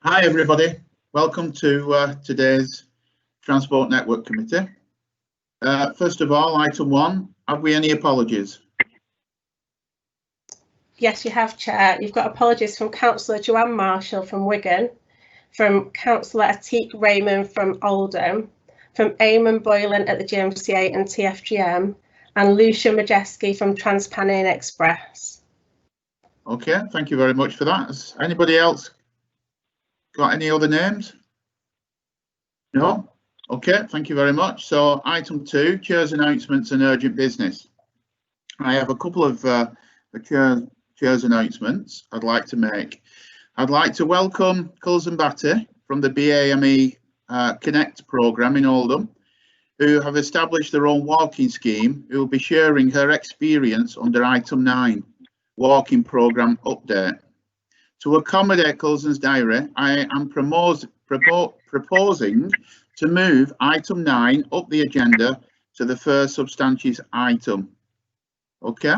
Hi everybody, welcome to today's Transport Network Committee. First of all, item 1, have we any apologies? Yes, you have, Chair. You've got apologies from Councillor Joanne Marshall from Wigan, from Councillor Atik Raymond from Oldham, from Eamon Boylan at the GMCA and TFGM, and Lucia Majeski from TransPennine Express. Okay, thank you very much for that. Has anybody else got any other names? No? Okay, thank you very much. So item 2, Chair's announcements and urgent business. I have a couple of the Chair's announcements I'd like to make. I'd like to welcome Culzen Batty from the BAME Connect programme in Oldham, who have established their own walking scheme, who will be sharing her experience under item 9, walking programme update. To accommodate Culzen's diary, I am proposing to move item 9 up the agenda to the first substantive item. Okay.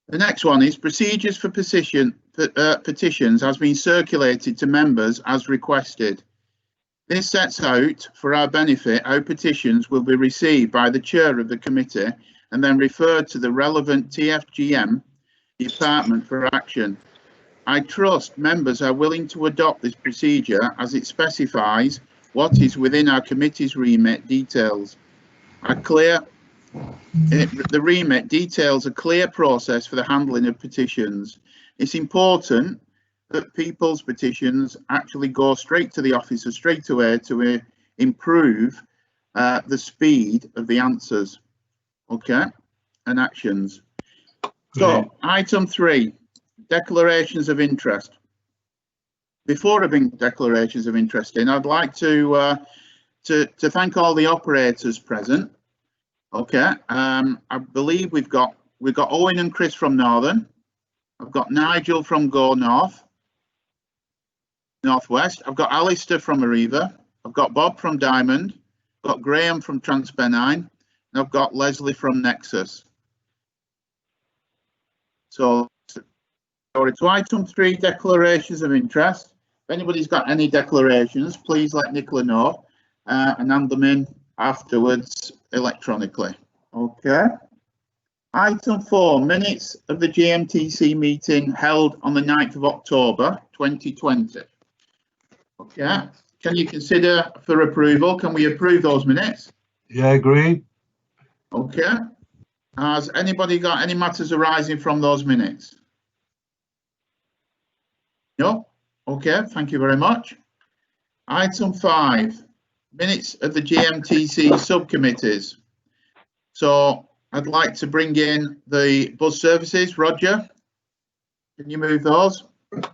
The next one is procedures for petitions has been circulated to members as requested. This sets out for our benefit how petitions will be received by the chair of the committee and then referred to the relevant TFGM department for action. I trust members are willing to adopt this procedure as it specifies what is within our committee's remit details. The remit details a clear process for the handling of petitions. It's important that people's petitions actually go straight to the officer straight away to improve the speed of the answers, okay, and actions. So, item 3. Declarations of interest. Before I bring declarations of interest in, I'd like to thank all the operators present. Okay, I believe we've got Owen and Chris from Northern. I've got Nigel from Go Northwest. I've got Alistair from Arriva. I've got Bob from Diamond. I've got Graham from TransPennine, and I've got Leslie from Nexus. So to item 3, declarations of interest. If anybody's got any declarations, please let Nicola know and hand them in afterwards electronically. Okay. Item 4, minutes of the GMTC meeting held on the 9th of October 2020. Okay. Can you consider for approval? Can we approve those minutes? Yeah, agreed. Okay. Has anybody got any matters arising from those minutes? No? Okay, thank you very much. Item 5, minutes of the GMTC subcommittees. So I'd like to bring in the bus services. Roger, can you move those?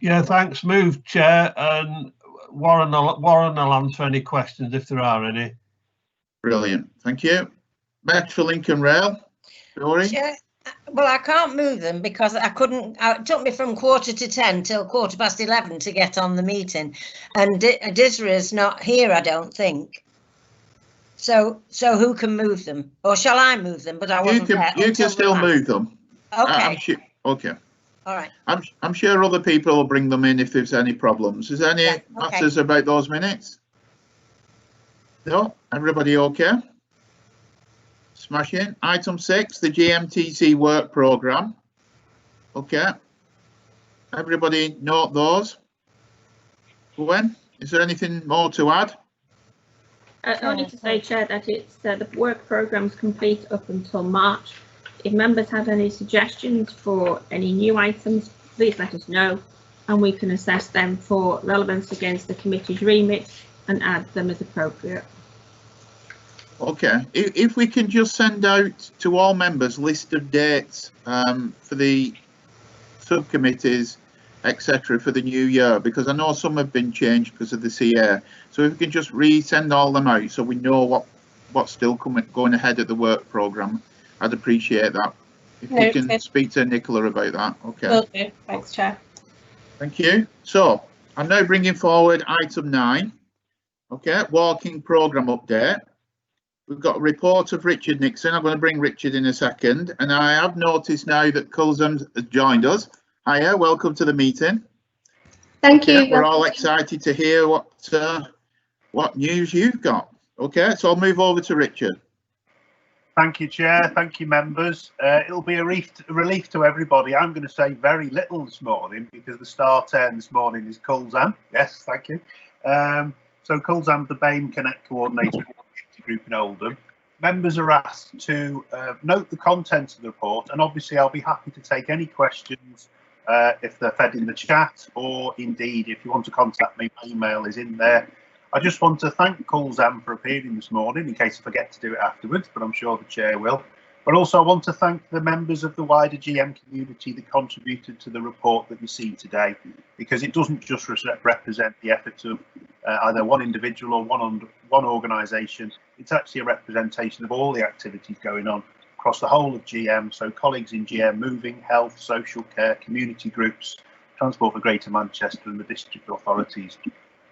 Yeah, thanks. Move, Chair, and Warren will answer any questions if there are any. Brilliant, thank you. Metrolink and Rail. Dory? Chair, well, I can't move them because I couldn't. It took me from 10:15 till 11:15 to get on the meeting, and Disra's not here, I don't think. So who can move them, or shall I move them? But I wasn't there. You can still move them. Okay. Okay. All right. I'm sure other people will bring them in if there's any problems. Is there any matters about those minutes? No. Everybody okay? Smashing. Item 6, the GMTC work programme. Okay. Everybody note those. Gwen, is there anything more to add? Only to say, Chair, that it's the work programme's complete up until March. If members have any suggestions for any new items, please let us know, and we can assess them for relevance against the committee's remit and add them as appropriate. Okay, if we can just send out to all members list of dates for the subcommittees, etc., for the new year, because I know some have been changed because of the CA. So if we can just resend all them out so we know what's still going ahead at the work programme, I'd appreciate that. If you can speak to Nicola about that. Okay. Will do. Thanks, Chair. Thank you. So I'm now bringing forward item 9. Okay, walking programme update. We've got a report of Richard Nixon. I'm going to bring Richard in a second. And I have noticed now that Culzen has joined us. Hiya, welcome to the meeting. Thank you. We're all excited to hear what news you've got. Okay, so I'll move over to Richard. Thank you, Chair. Thank you, members. It'll be a relief to everybody. I'm going to say very little this morning because the star turn this morning is Kulzan. Yes, thank you. So Kulzan, the BAME Connect Coordinator Group in Oldham. Members are asked to note the contents of the report, and obviously I'll be happy to take any questions if they're fed in the chat, or indeed if you want to contact me, my email is in there. I just want to thank Kulzan for appearing this morning, in case I forget to do it afterwards, but I'm sure the chair will. But also I want to thank the members of the wider GM community that contributed to the report that you see today, because it doesn't just represent the efforts of either one individual or one organisation. It's actually a representation of all the activities going on across the whole of GM. So colleagues in GM Moving, Health, Social Care, community groups, Transport for Greater Manchester and the district authorities.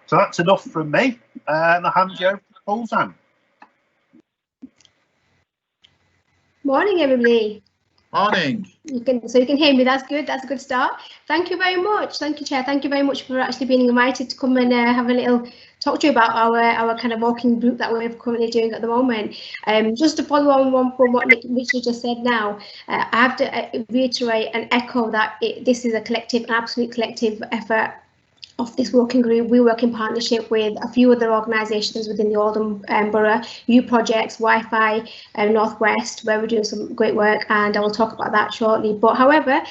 So that's enough from me, and I'll hand you over to Kulzan. Morning, everybody. Morning. You can hear me. That's good. That's a good start. Thank you very much. Thank you, Chair. Thank you very much for actually being invited to come and have a little talk to you about our kind of walking group that we're currently doing at the moment. Just to follow on from what Richard just said now, I have to reiterate and echo that this is a collective, an absolute collective effort of this working group. We work in partnership with a few other organisations within the Oldham Borough, U Projects, Wi-Fi, Northwest, where we're doing some great work, and I will talk about that shortly. But however,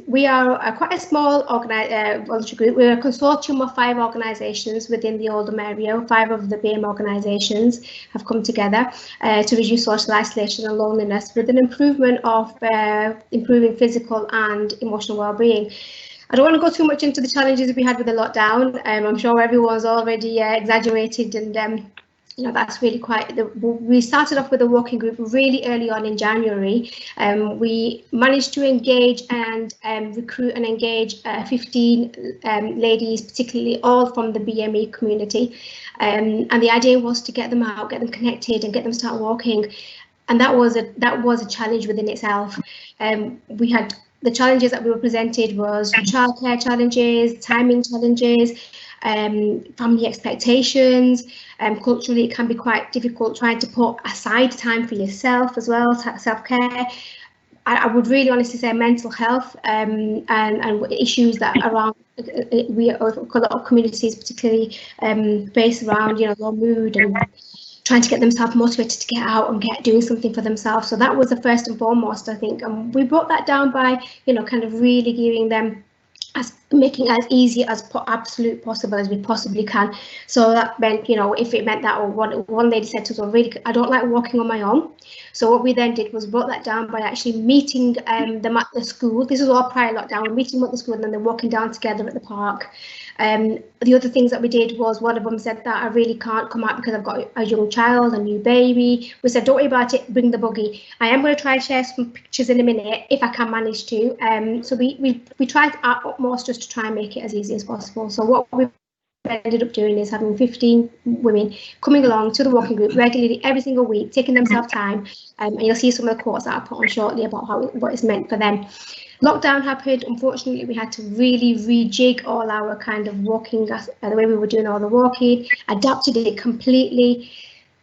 we are quite a small voluntary group. We're a consortium of 5 organisations within the Oldham area. 5 of the BAME organisations have come together to reduce social isolation and loneliness with an improvement of improving physical and emotional well-being. I don't want to go too much into the challenges we had with the lockdown. I'm sure everyone's already exaggerated, and you know, that's really quite. We started off with a walking group really early on in January. We managed to engage and recruit and engage 15 ladies, particularly all from the BME community. And the idea was to get them out, get them connected, and get them start walking. And that was a challenge within itself. We had. The challenges that we were presented was childcare challenges, timing challenges, family expectations. Culturally, it can be quite difficult trying to put aside time for yourself as well, self-care. I would really honestly say mental health and issues that around a lot of communities, particularly based around, you know, low mood and trying to get themselves motivated to get out and doing something for themselves. So that was the first and foremost, I think. And we brought that down by, you know, kind of really giving them, making it as easy as absolute possible as we possibly can. So that meant, you know, if it meant that, or one lady said to us, well, really, I don't like walking on my own. So what we then did was brought that down by actually meeting them at the school. This is all prior lockdown. We're meeting them at the school and then they're walking down together at the park. The other things that we did was one of them said that I really can't come out because I've got a young child, a new baby. We said, don't worry about it, bring the buggy. I am going to try and share some pictures in a minute if I can manage to. So we tried our utmost just to try and make it as easy as possible. So what we ended up doing is having 15 women coming along to the walking group regularly every single week, taking themselves time, and you'll see some of the quotes that I put on shortly about what it's meant for them. Lockdown happened. Unfortunately, we had to really rejig all our kind of walking, the way we were doing all the walking, adapted it completely.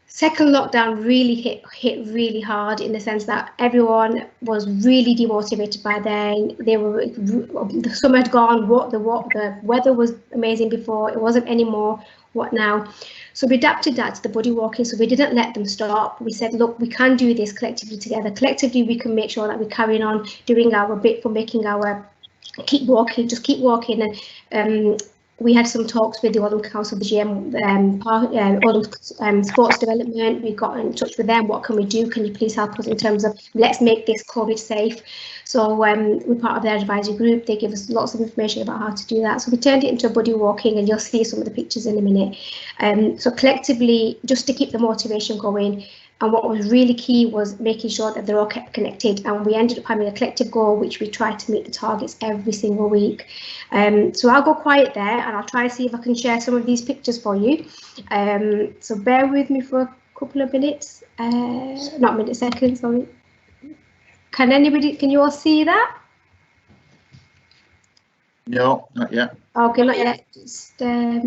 Second lockdown really hit really hard in the sense that everyone was really demotivated by then. The summer had gone. The weather was amazing before. It wasn't anymore. What now? So we adapted that to the buddy walking. So we didn't let them stop. We said, look, we can do this collectively together. Collectively, we can make sure that we're carrying on doing our bit for making our keep walking. And we had some talks with the Oldham Council, the GM, Oldham Sports Development. We got in touch with them. What can we do? Can you please help us in terms of let's make this COVID safe? So we're part of their advisory group. They give us lots of information about how to do that. So we turned it into a buddy walking, and you'll see some of the pictures in a minute. So collectively, just to keep the motivation going. And what was really key was making sure that they're all kept connected. And we ended up having a collective goal, which we tried to meet the targets every single week. So I'll go quiet there and I'll try to see if I can share some of these pictures for you. So bear with me for a couple of minutes, not minutes, seconds, sorry. Can you all see that? No, not yet. Okay, not yet. Just, I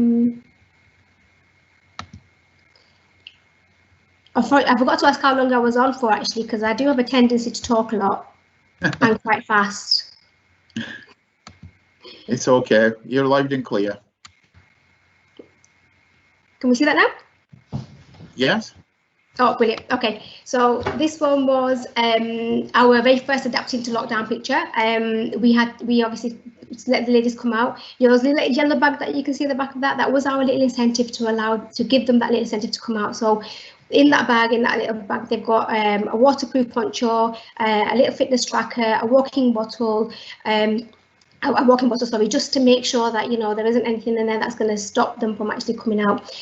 forgot to ask how long I was on for, actually, because I do have a tendency to talk a lot and quite fast. It's okay. You're loud and clear. Can we see that now? Yes. Oh, brilliant. Okay, so this one was our very first adapting to lockdown picture. We obviously let the ladies come out. Those little yellow bag that you can see at the back of that was our little incentive to give them that little incentive to come out. So in that little bag, they've got a waterproof poncho, a little fitness tracker, a walking bottle, just to make sure that, you know, there isn't anything in there that's going to stop them from actually coming out.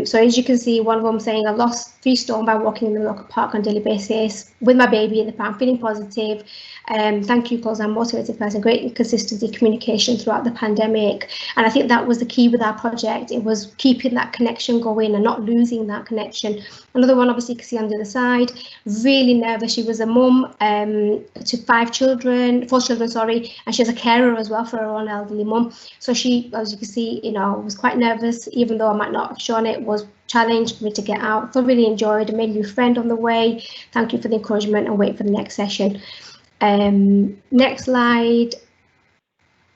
So as you can see, one of them saying, I lost 3 stone by walking in the local park on a daily basis with my baby in the park, feeling positive. Thank you, because I'm a motivated person. Great consistency, communication throughout the pandemic. And I think that was the key with our project. It was keeping that connection going and not losing that connection. Another one, obviously, you can see on the other side, really nervous. She was a mum to 4 children, and she was a carer as well for her own elderly mum. So she, as you can see, you know, was quite nervous, even though I might not have shown it, was challenged for me to get out. Thoroughly enjoyed and made a new friend on the way. Thank you for the encouragement and wait for the next session. Next slide.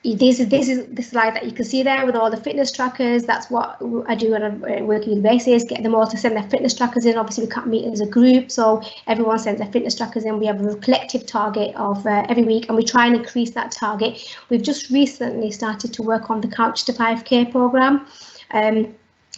This is the slide that you can see there with all the fitness trackers. That's what I do on a weekly basis, get them all to send their fitness trackers in. Obviously, we can't meet as a group, so everyone sends their fitness trackers in. We have a collective target of every week, and we try and increase that target. We've just recently started to work on the Couch to 5K program,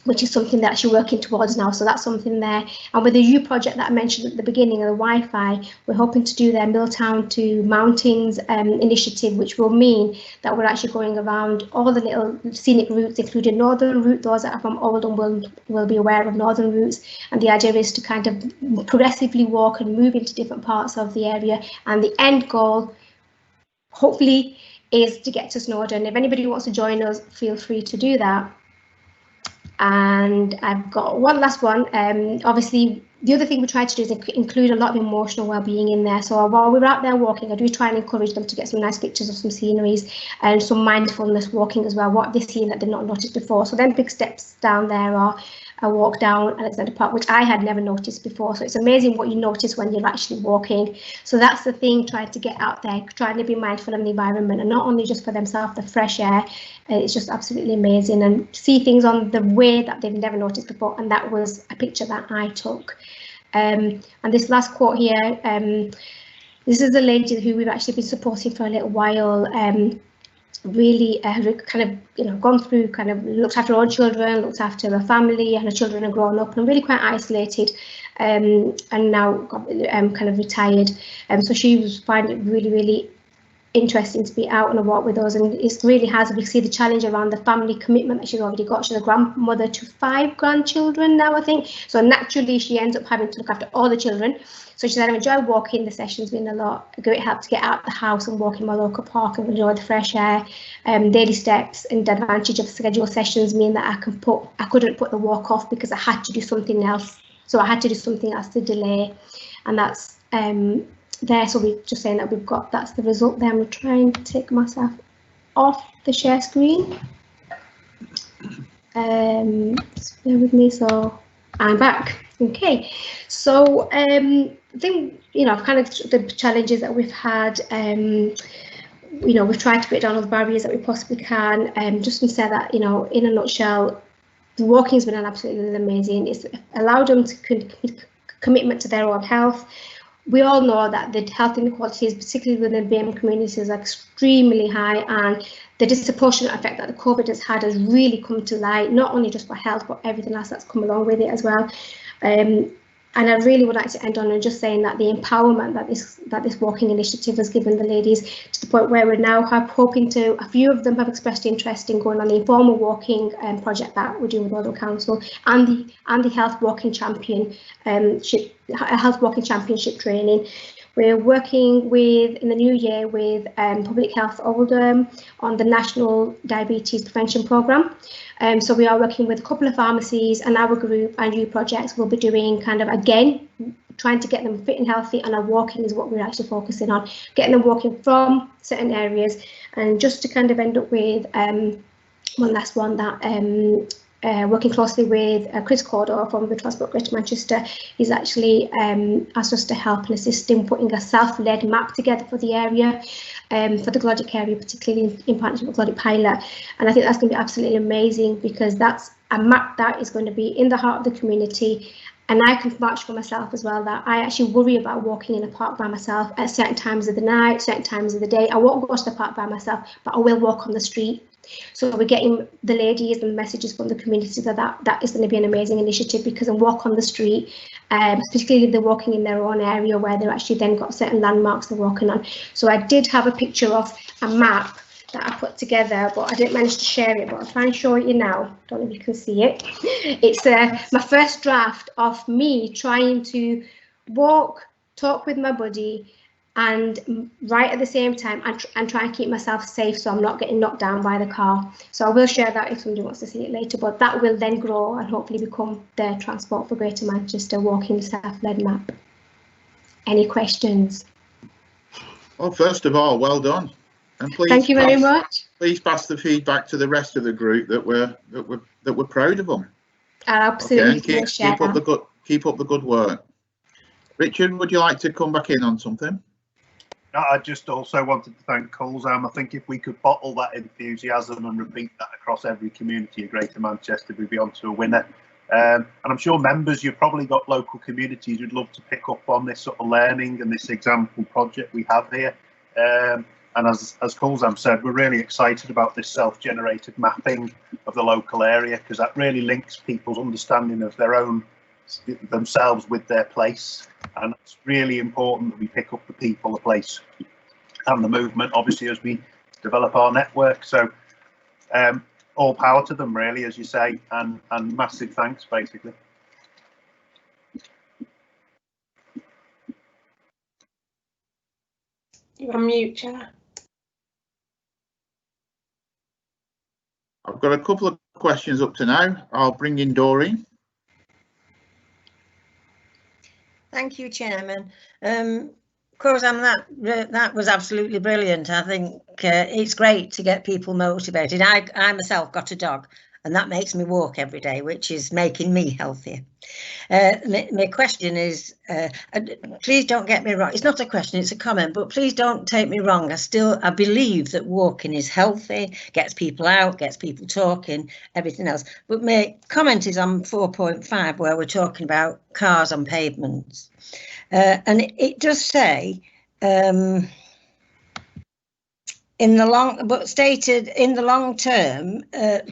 which is something that you're working towards now. So that's something there. And with the U project that I mentioned at the beginning of the Wi-Fi, we're hoping to do their Milltown to Mountains initiative, which will mean that we're actually going around all the little scenic routes, including Northern Route. Those that are from Oldham will be aware of Northern routes. And the idea is to kind of progressively walk and move into different parts of the area. And the end goal, hopefully, is to get to Snowdon. If anybody wants to join us, feel free to do that. And I've got one last one. Obviously, the other thing we try to do is include a lot of emotional well-being in there. So while we're out there walking, I do try and encourage them to get some nice pictures of some sceneries and some mindfulness walking as well, what they've seen that they've not noticed before. So then big steps down there are a walk down Alexander Park, which I had never noticed before. So it's amazing what you notice when you're actually walking. So that's the thing, trying to get out there, trying to be mindful of the environment, and not only just for themselves, the fresh air. It's just absolutely amazing, and see things on the way that they've never noticed before. And that was a picture that I took. And this last quote here, this is a lady who we've actually been supporting for a little while. Really kind of, you know, gone through, kind of looked after her own children, looked after her family, and her children are grown up and really quite isolated, and now kind of retired. So she was finding it really interesting to be out on a walk with us, and it really has. We see the challenge around the family commitment that she's already got. She's a grandmother to 5 grandchildren now, I think. So naturally, she ends up having to look after all the children. So she said, I enjoy walking. The session's been a great help to get out of the house and walk in my local park and enjoy the fresh air. Daily steps and the advantage of scheduled sessions mean that I couldn't put the walk off because I had to do something else. So I had to do something else to delay, and that's there. So we're just saying that that's the result there. I'm trying to take myself off the share screen. Just bear with me. So I'm back. Okay, so I think, you know, kind of the challenges that we've had, you know, we've tried to break down all the barriers that we possibly can, just to say that, you know, in a nutshell, the walking's been absolutely amazing. It's allowed them to commitment to their own health. We all know that the health inequalities, particularly within the BM communities, are extremely high, and the disproportionate effect that the COVID has had has really come to light, not only just for health, but everything else that's come along with it as well. And I really would like to end on just saying that the empowerment that this walking initiative has given the ladies, to the point where we're now hoping to, a few of them have expressed interest in going on the informal walking project that we're doing with Oldham Council, and the health walking championship training. We're working in the new year with Public Health Oldham on the National Diabetes Prevention Programme. So we are working with a couple of pharmacies, and our group and new projects will be doing kind of, again, trying to get them fit and healthy, and our walking is what we're actually focusing on, getting them walking from certain areas. And just to kind of end up with one last one, that working closely with Chris Corder from the Transport Greater Manchester, he's actually asked us to help and assist in putting a self-led map together for the area, for the Glodic area, particularly in partnership with Glodic Pilot. And I think that's going to be absolutely amazing, because that's a map that is going to be in the heart of the community. And I can vouch for myself as well that I actually worry about walking in a park by myself at certain times of the night, certain times of the day. I won't go to the park by myself, but I will walk on the street. So we're getting the ladies and messages from the community that is going to be an amazing initiative, because a walk on the street, particularly if they're walking in their own area where they're actually then got certain landmarks they're walking on. So I did have a picture of a map that I put together, but I didn't manage to share it, but I'll try and show it you now. Don't know if you can see it. It's my first draft of me trying to walk, talk with my buddy, and right at the same time and try and keep myself safe so I'm not getting knocked down by the car. So I will share that if somebody wants to see it later, but that will then grow and hopefully become the Transport for Greater Manchester walking self-led map. Any questions? Well, first of all, well done. And please, thank you very much. Please pass the feedback to the rest of the group that we're proud of them. Absolutely. Okay, and keep up the good work. Richard, would you like to come back in on something? I just also wanted to thank Colzam. I think if we could bottle that enthusiasm and repeat that across every community of Greater Manchester, we'd be on to a winner. And I'm sure members, you've probably got local communities who'd love to pick up on this sort of learning and this example project we have here. And as Colzam said, we're really excited about this self-generated mapping of the local area, because that really links people's understanding of themselves with their place. And it's really important that we pick up the people, the place and the movement, obviously, as we develop our network. So all power to them, really, as you say, and massive thanks, basically. You're on mute, Chair. I've got a couple of questions up to now. I'll bring in Doreen. Thank you, Chairman. Colzam, that was absolutely brilliant. I think it's great to get people motivated. I myself got a dog, and that makes me walk every day, which is making me healthier. My question is, please don't get me wrong. It's not a question, it's a comment, but please don't take me wrong. I believe that walking is healthy, gets people out, gets people talking, everything else. But my comment is on 4.5, where we're talking about cars on pavements. And it does say, stated in the long term,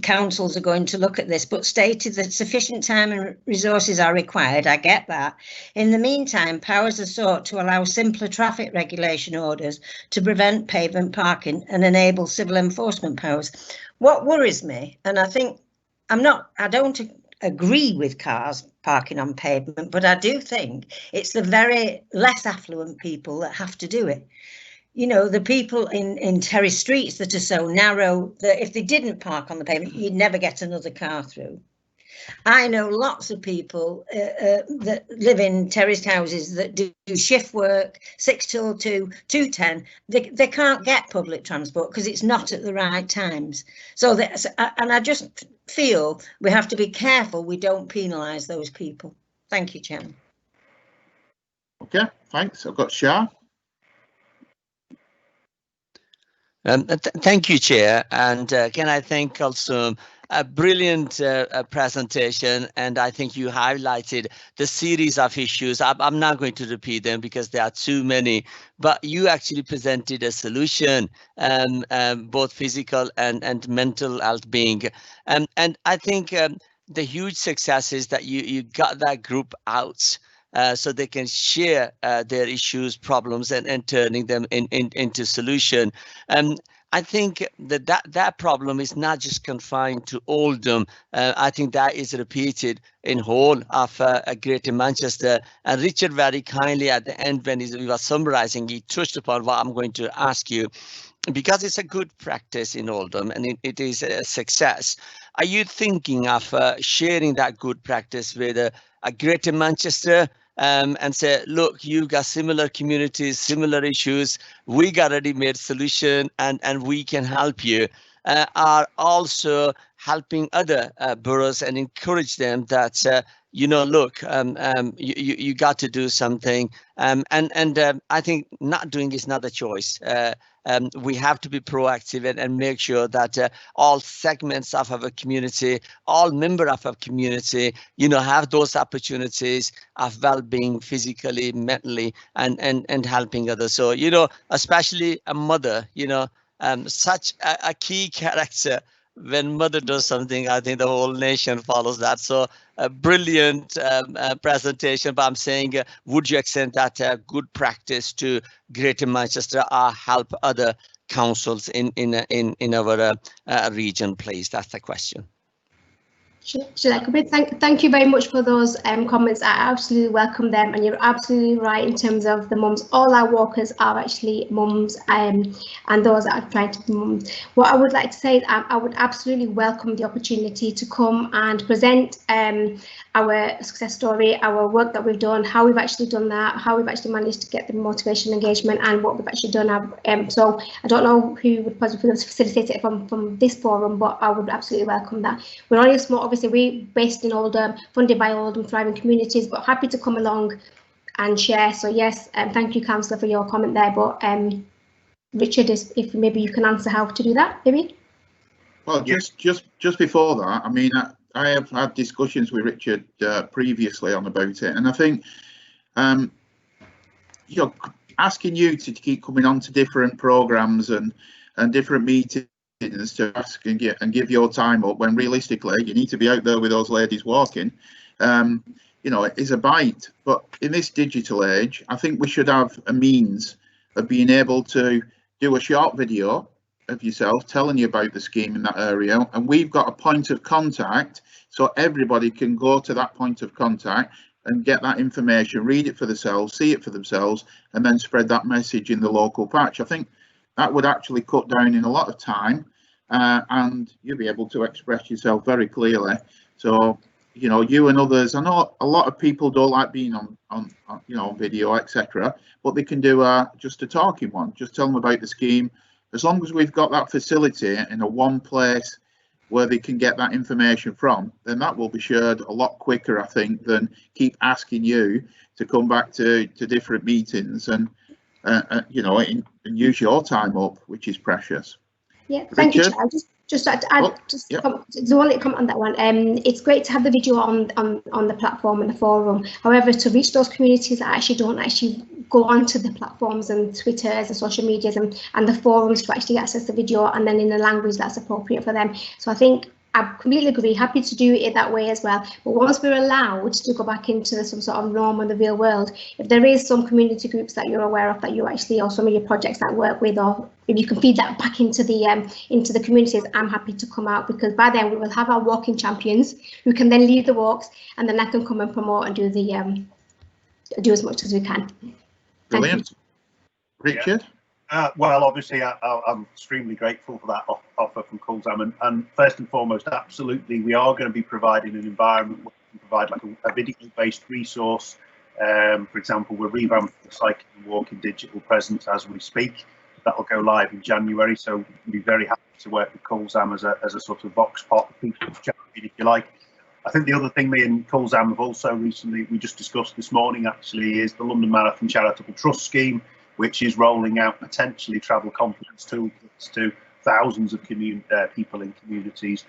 councils are going to look at this, but stated that sufficient time and resources are required. I get that. In the meantime, powers are sought to allow simpler traffic regulation orders to prevent pavement parking and enable civil enforcement powers. What worries me, and I think I don't agree with cars parking on pavement, but I do think it's the very less affluent people that have to do it. You know, the people in terrace streets that are so narrow that if they didn't park on the pavement, you'd never get another car through. I know lots of people that live in terraced houses that do shift work, 6 till 2, 2 till 10. They can't get public transport because it's not at the right times. So and I just feel we have to be careful we don't penalise those people. Thank you, Chairman. Okay, thanks. I've got Shah. Thank you, Chair. And can I thank also a brilliant presentation, and I think you highlighted the series of issues. I'm not going to repeat them because there are too many, but you actually presented a solution, both physical and mental well-being. And I think the huge success is that you got that group out so they can share their issues, problems, and turning them into solution. I think that problem is not just confined to Oldham. I think that is repeated in whole of Greater Manchester. And Richard very kindly at the end, when he was summarising, he touched upon what I'm going to ask you, because it's a good practice in Oldham and it is a success. Are you thinking of sharing that good practice with a Greater Manchester and say, look, you got similar communities, similar issues, we got a ready-made solution, and we can help you, are also helping other boroughs and encourage them that, look, you got to do something. And I think not doing is not a choice. We have to be proactive and make sure that all segments of our community, all members of our community, have those opportunities of well-being physically, mentally, and helping others. So, especially a mother, such a key character. When mother does something, I think the whole nation follows that. So a brilliant presentation, but I'm saying, would you extend that good practice to Greater Manchester or help other councils in our region, please? That's the question. Thank you very much for those comments. I absolutely welcome them, and you're absolutely right in terms of the mums. All our walkers are actually mums, and those that are trying to be mums. What I would like to say is I would absolutely welcome the opportunity to come and present our success story, our work that we've done, how we've actually done that, how we've actually managed to get the motivation engagement, and what we've actually done. So I don't know who would possibly facilitate it from this forum, but I would absolutely welcome that. We're only a small, obviously we're based in Oldham, funded by Oldham Thriving Communities, but happy to come along and share. So yes, thank you, Councillor, for your comment there. But Richard, if maybe you can answer how to do that, maybe. Well, just before that, I mean, I have had discussions with Richard previously about it, and I think asking you to keep coming on to different programmes and different meetings to ask and give your time up, when realistically you need to be out there with those ladies walking, is a bite. But in this digital age, I think we should have a means of being able to do a short video of yourself telling you about the scheme in that area, and we've got a point of contact so everybody can go to that point of contact and get that information, read it for themselves, see it for themselves, and then spread that message in the local patch. I think that would actually cut down in a lot of time, and you'll be able to express yourself very clearly. So, you and others, I know a lot of people don't like being on video, etc., but they can do just a talking one. Just tell them about the scheme. As long as we've got that facility in a one place where they can get that information from, then that will be shared a lot quicker, I think, than keep asking you to come back to different meetings and and use your time up, which is precious. Yeah, thank you, Chair. Just to add, the one that comment on that one. It's great to have the video on the platform and the forum. However, to reach those communities that actually don't go onto the platforms and Twitters and social medias and the forums to actually access the video, and then in the language that's appropriate for them. So I think I completely agree, happy to do it that way as well. But once we're allowed to go back into some sort of norm in the real world, if there is some community groups that you're aware of that you actually, or some of your projects that work with, or if you can feed that back into the communities, I'm happy to come out, because by then we will have our walking champions who can then lead the walks, and then I can come and promote and do as much as we can. Brilliant. Richard? Well, obviously, I'm extremely grateful for that offer from Culzam, and first and foremost, absolutely, we are going to be providing an environment where we can provide like a video-based resource. For example, we're revamping the cycling and walking digital presence as we speak. That will go live in January, so we'll be very happy to work with Culzam as a sort of vox pop, people's champion, if you like. I think the other thing me and Culzam have also recently, we just discussed this morning actually, is the London Marathon Charitable Trust Scheme, which is rolling out potentially travel confidence toolkits to thousands of people in communities.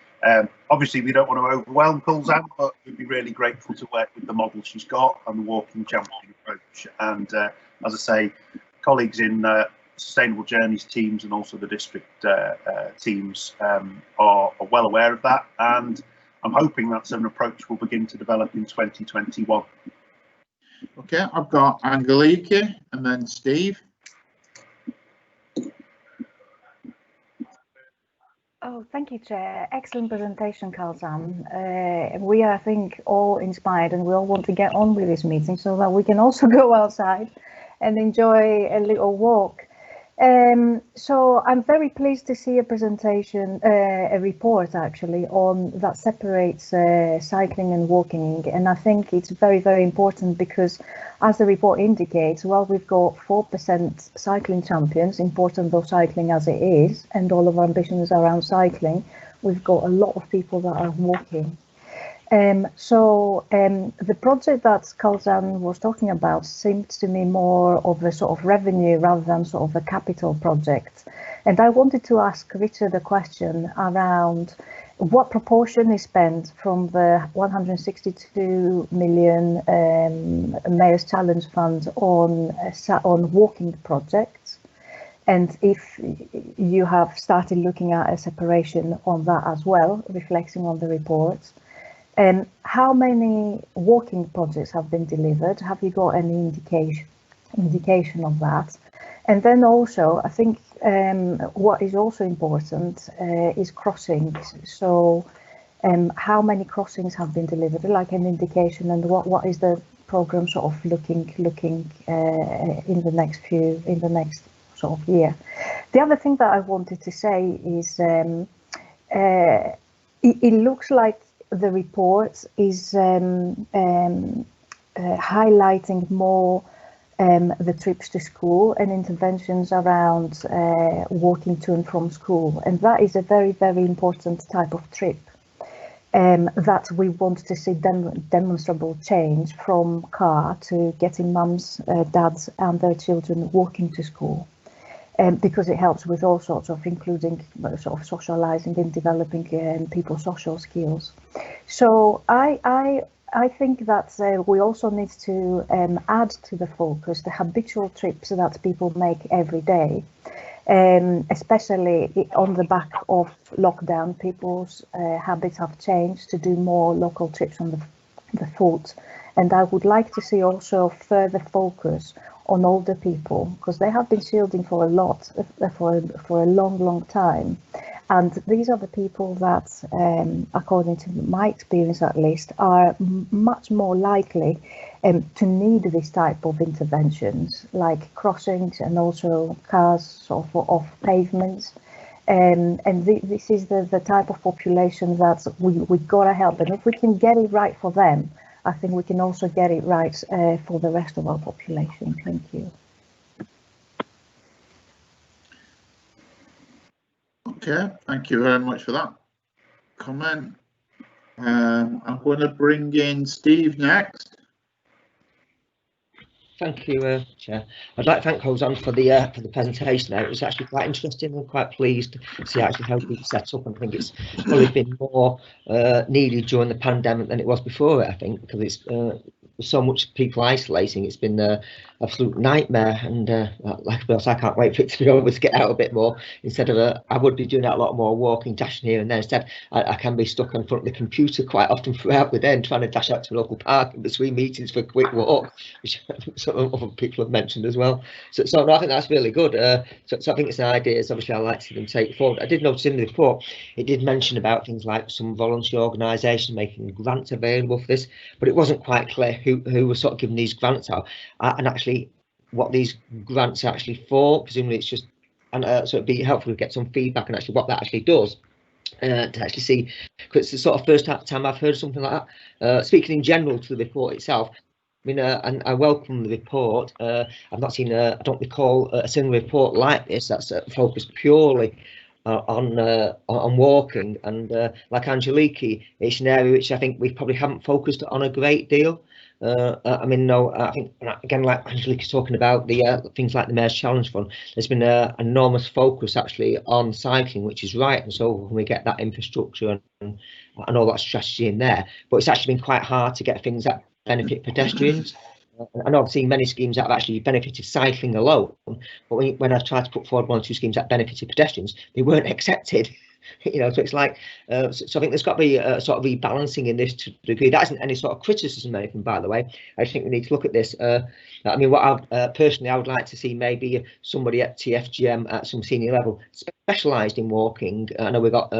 Obviously, we don't want to overwhelm Culzam, but we'd be really grateful to work with the model she's got and the walking champion approach. And as I say, colleagues in Sustainable Journeys teams and also the district teams are well aware of that. And I'm hoping that's an approach we'll begin to develop in 2021. Okay, I've got Angeliki and then Steve. Oh, thank you, Chair. Excellent presentation, Culzam. We are, I think, all inspired, and we all want to get on with this meeting so that we can also go outside and enjoy a little walk. So I'm very pleased to see a presentation, a report actually, on that separates cycling and walking, and I think it's very, very important because, as the report indicates, well, we've got 4% cycling champions, important though cycling as it is, and all of our ambitions around cycling, we've got a lot of people that are walking. The project that Kalzan was talking about seemed to me more of a sort of revenue rather than sort of a capital project. And I wanted to ask Richard a question around what proportion is spent from the 162 million Mayor's Challenge Fund on walking projects, and if you have started looking at a separation on that as well, reflecting on the reports. How many walking projects have been delivered? Have you got any indication of that? And then also, I think what is also important is crossings. So how many crossings have been delivered, like an indication, and what is the program sort of looking in the next sort of year? The other thing that I wanted to say is it looks like the report is highlighting more the trips to school and interventions around walking to and from school, and that is a very, very important type of trip that we want to see demonstrable change from car to getting mums, dads and their children walking to school. Because it helps with all sorts of, including sort of socializing and developing people's social skills. So I think that we also need to add to the focus the habitual trips that people make every day, especially on the back of lockdown. People's habits have changed to do more local trips on the foot, and I would like to see also further focus on older people, because they have been shielding for a long time, and these are the people that, according to my experience at least, are much more likely to need this type of interventions, like crossings and also cars sort of off pavements. And this is the type of population that we gotta help, and if we can get it right for them, I think we can also get it right for the rest of our population. Thank you. Okay, thank you very much for that comment. I'm going to bring in Steve next. Thank you, Chair. I'd like to thank Hosan for the presentation. It was actually quite interesting and quite pleased to see actually how we set up. And I think it's probably been more needed during the pandemic than it was before it, I think, because it's so much people isolating. It's been an absolute nightmare, and like I can't wait for it to be over to get out a bit more. Instead of I would be doing that a lot more walking, dashing here and there. Instead, I can be stuck in front of the computer quite often throughout the day and trying to dash out to a local park in between meetings for a quick walk, which some other people have mentioned as well. So no, I think that's really good. So I think it's an idea. Obviously, I'd like to see them take forward. I did notice in the report it did mention about things like some voluntary organisation making grants available for this, but it wasn't quite clear who was sort of giving these grants out and actually what these grants are actually for. Presumably it's just, and so it'd be helpful to get some feedback on actually what that actually does, to actually see, because it's the sort of first time I've heard something like that. Speaking in general to the report itself, I mean, and I welcome the report. I've not seen, I don't recall a single report like this that's focused purely on walking, and like Angeliki, it's an area which I think we probably haven't focused on a great deal. I mean, no, I think again, like Angelique's talking about the things like the Mayor's Challenge Fund, there's been an enormous focus actually on cycling, which is right, and so when we get that infrastructure and all that strategy in there, but it's actually been quite hard to get things that benefit pedestrians. I know I've seen many schemes that have actually benefited cycling alone, but when I've tried to put forward 1 or 2 schemes that benefited pedestrians, they weren't accepted. You know, so it's like, so I think there's got to be a sort of rebalancing in this to a degree. That isn't any sort of criticism or anything, by the way. I just think we need to look at this. I mean, what personally I would like to see maybe somebody at TFGM at some senior level specialised in walking. I know we've got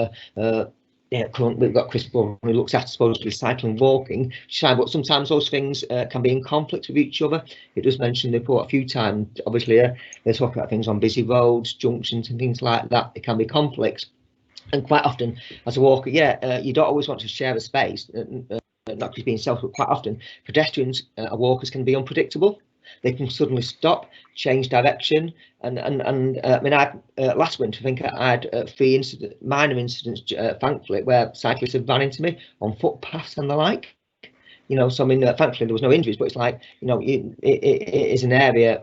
currently we've got Chris Bourne who looks after supposedly cycling and walking, but sometimes those things can be in conflict with each other. It does mention the report a few times, obviously they talk about things on busy roads, junctions and things like that. It can be conflicts, and quite often as a walker, you don't always want to share a space, not just being selfish, but quite often pedestrians and walkers can be unpredictable. They can suddenly stop, change direction, and I mean, last winter I think I had 3 minor incidents, thankfully, where cyclists had run into me on footpaths and the like. You know, so I mean, thankfully there was no injuries, but it's like, you know, it is an area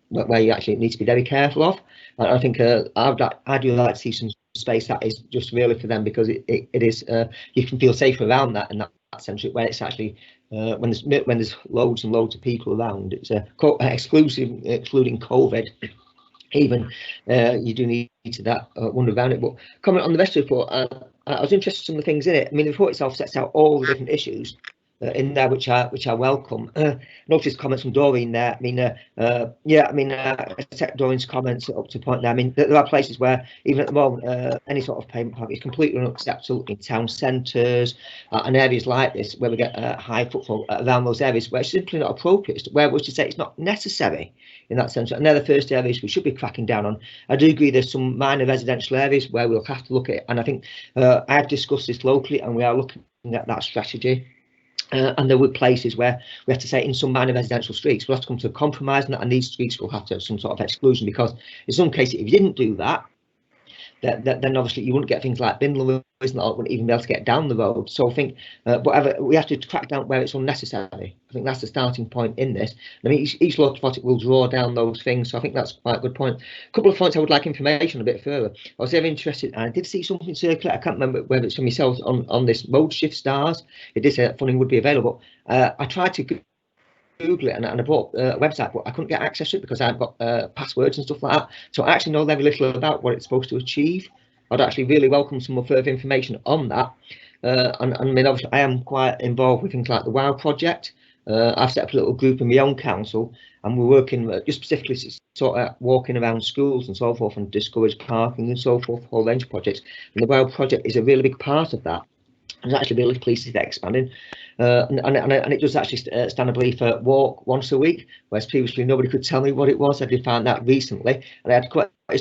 where you actually need to be very careful of. And I think I do like to see some space that is just really for them, because it is you can feel safer around that, and that sense where it's actually when there's loads and loads of people around. It's excluding COVID. Even you do need to that wonder around it. But comment on the rest of the report, I was interested in some of the things in it. I mean, the report itself sets out all the different issues in there, which I welcome. Noticed comments from Doreen there. I mean, I take Doreen's comments up to point there. I mean, there are places where even at the moment, any sort of payment park is completely unacceptable in town centres and areas like this, where we get high footfall around those areas where it's simply not appropriate. Where we should say it's not necessary in that sense. And they're the first areas we should be cracking down on. I do agree there's some minor residential areas where we'll have to look at it, and I think I have discussed this locally, and we are looking at that strategy. And there were places where we have to say in some minor residential streets we'll have to come to a compromise, and these streets will have to have some sort of exclusion, because in some cases if you didn't do that, then obviously you wouldn't get things like bin levels, and wouldn't even be able to get down the road. So I think whatever we have to crack down where it's unnecessary. I think that's the starting point in this. I mean, each local authority will draw down those things. So I think that's quite a good point. A couple of points I would like information a bit further. I was very interested, and I did see something circulate. I can't remember whether it's from yourselves on this road shift stars. It did say that funding would be available. I tried to Google it, and I bought a website, but I couldn't get access to it because I've got passwords and stuff like that. So I actually know very little about what it's supposed to achieve. I'd actually really welcome some more further information on that. And I mean, obviously, I am quite involved with things like the WOW project. I've set up a little group in my own council, and we're working just specifically sort of walking around schools and so forth, and discourage parking and so forth, a whole range of projects. And the WOW project is a really big part of that. I was actually really pleased to see that expanding. And it does actually stand, I believe, for walk once a week, whereas previously nobody could tell me what it was. I did find that recently, and it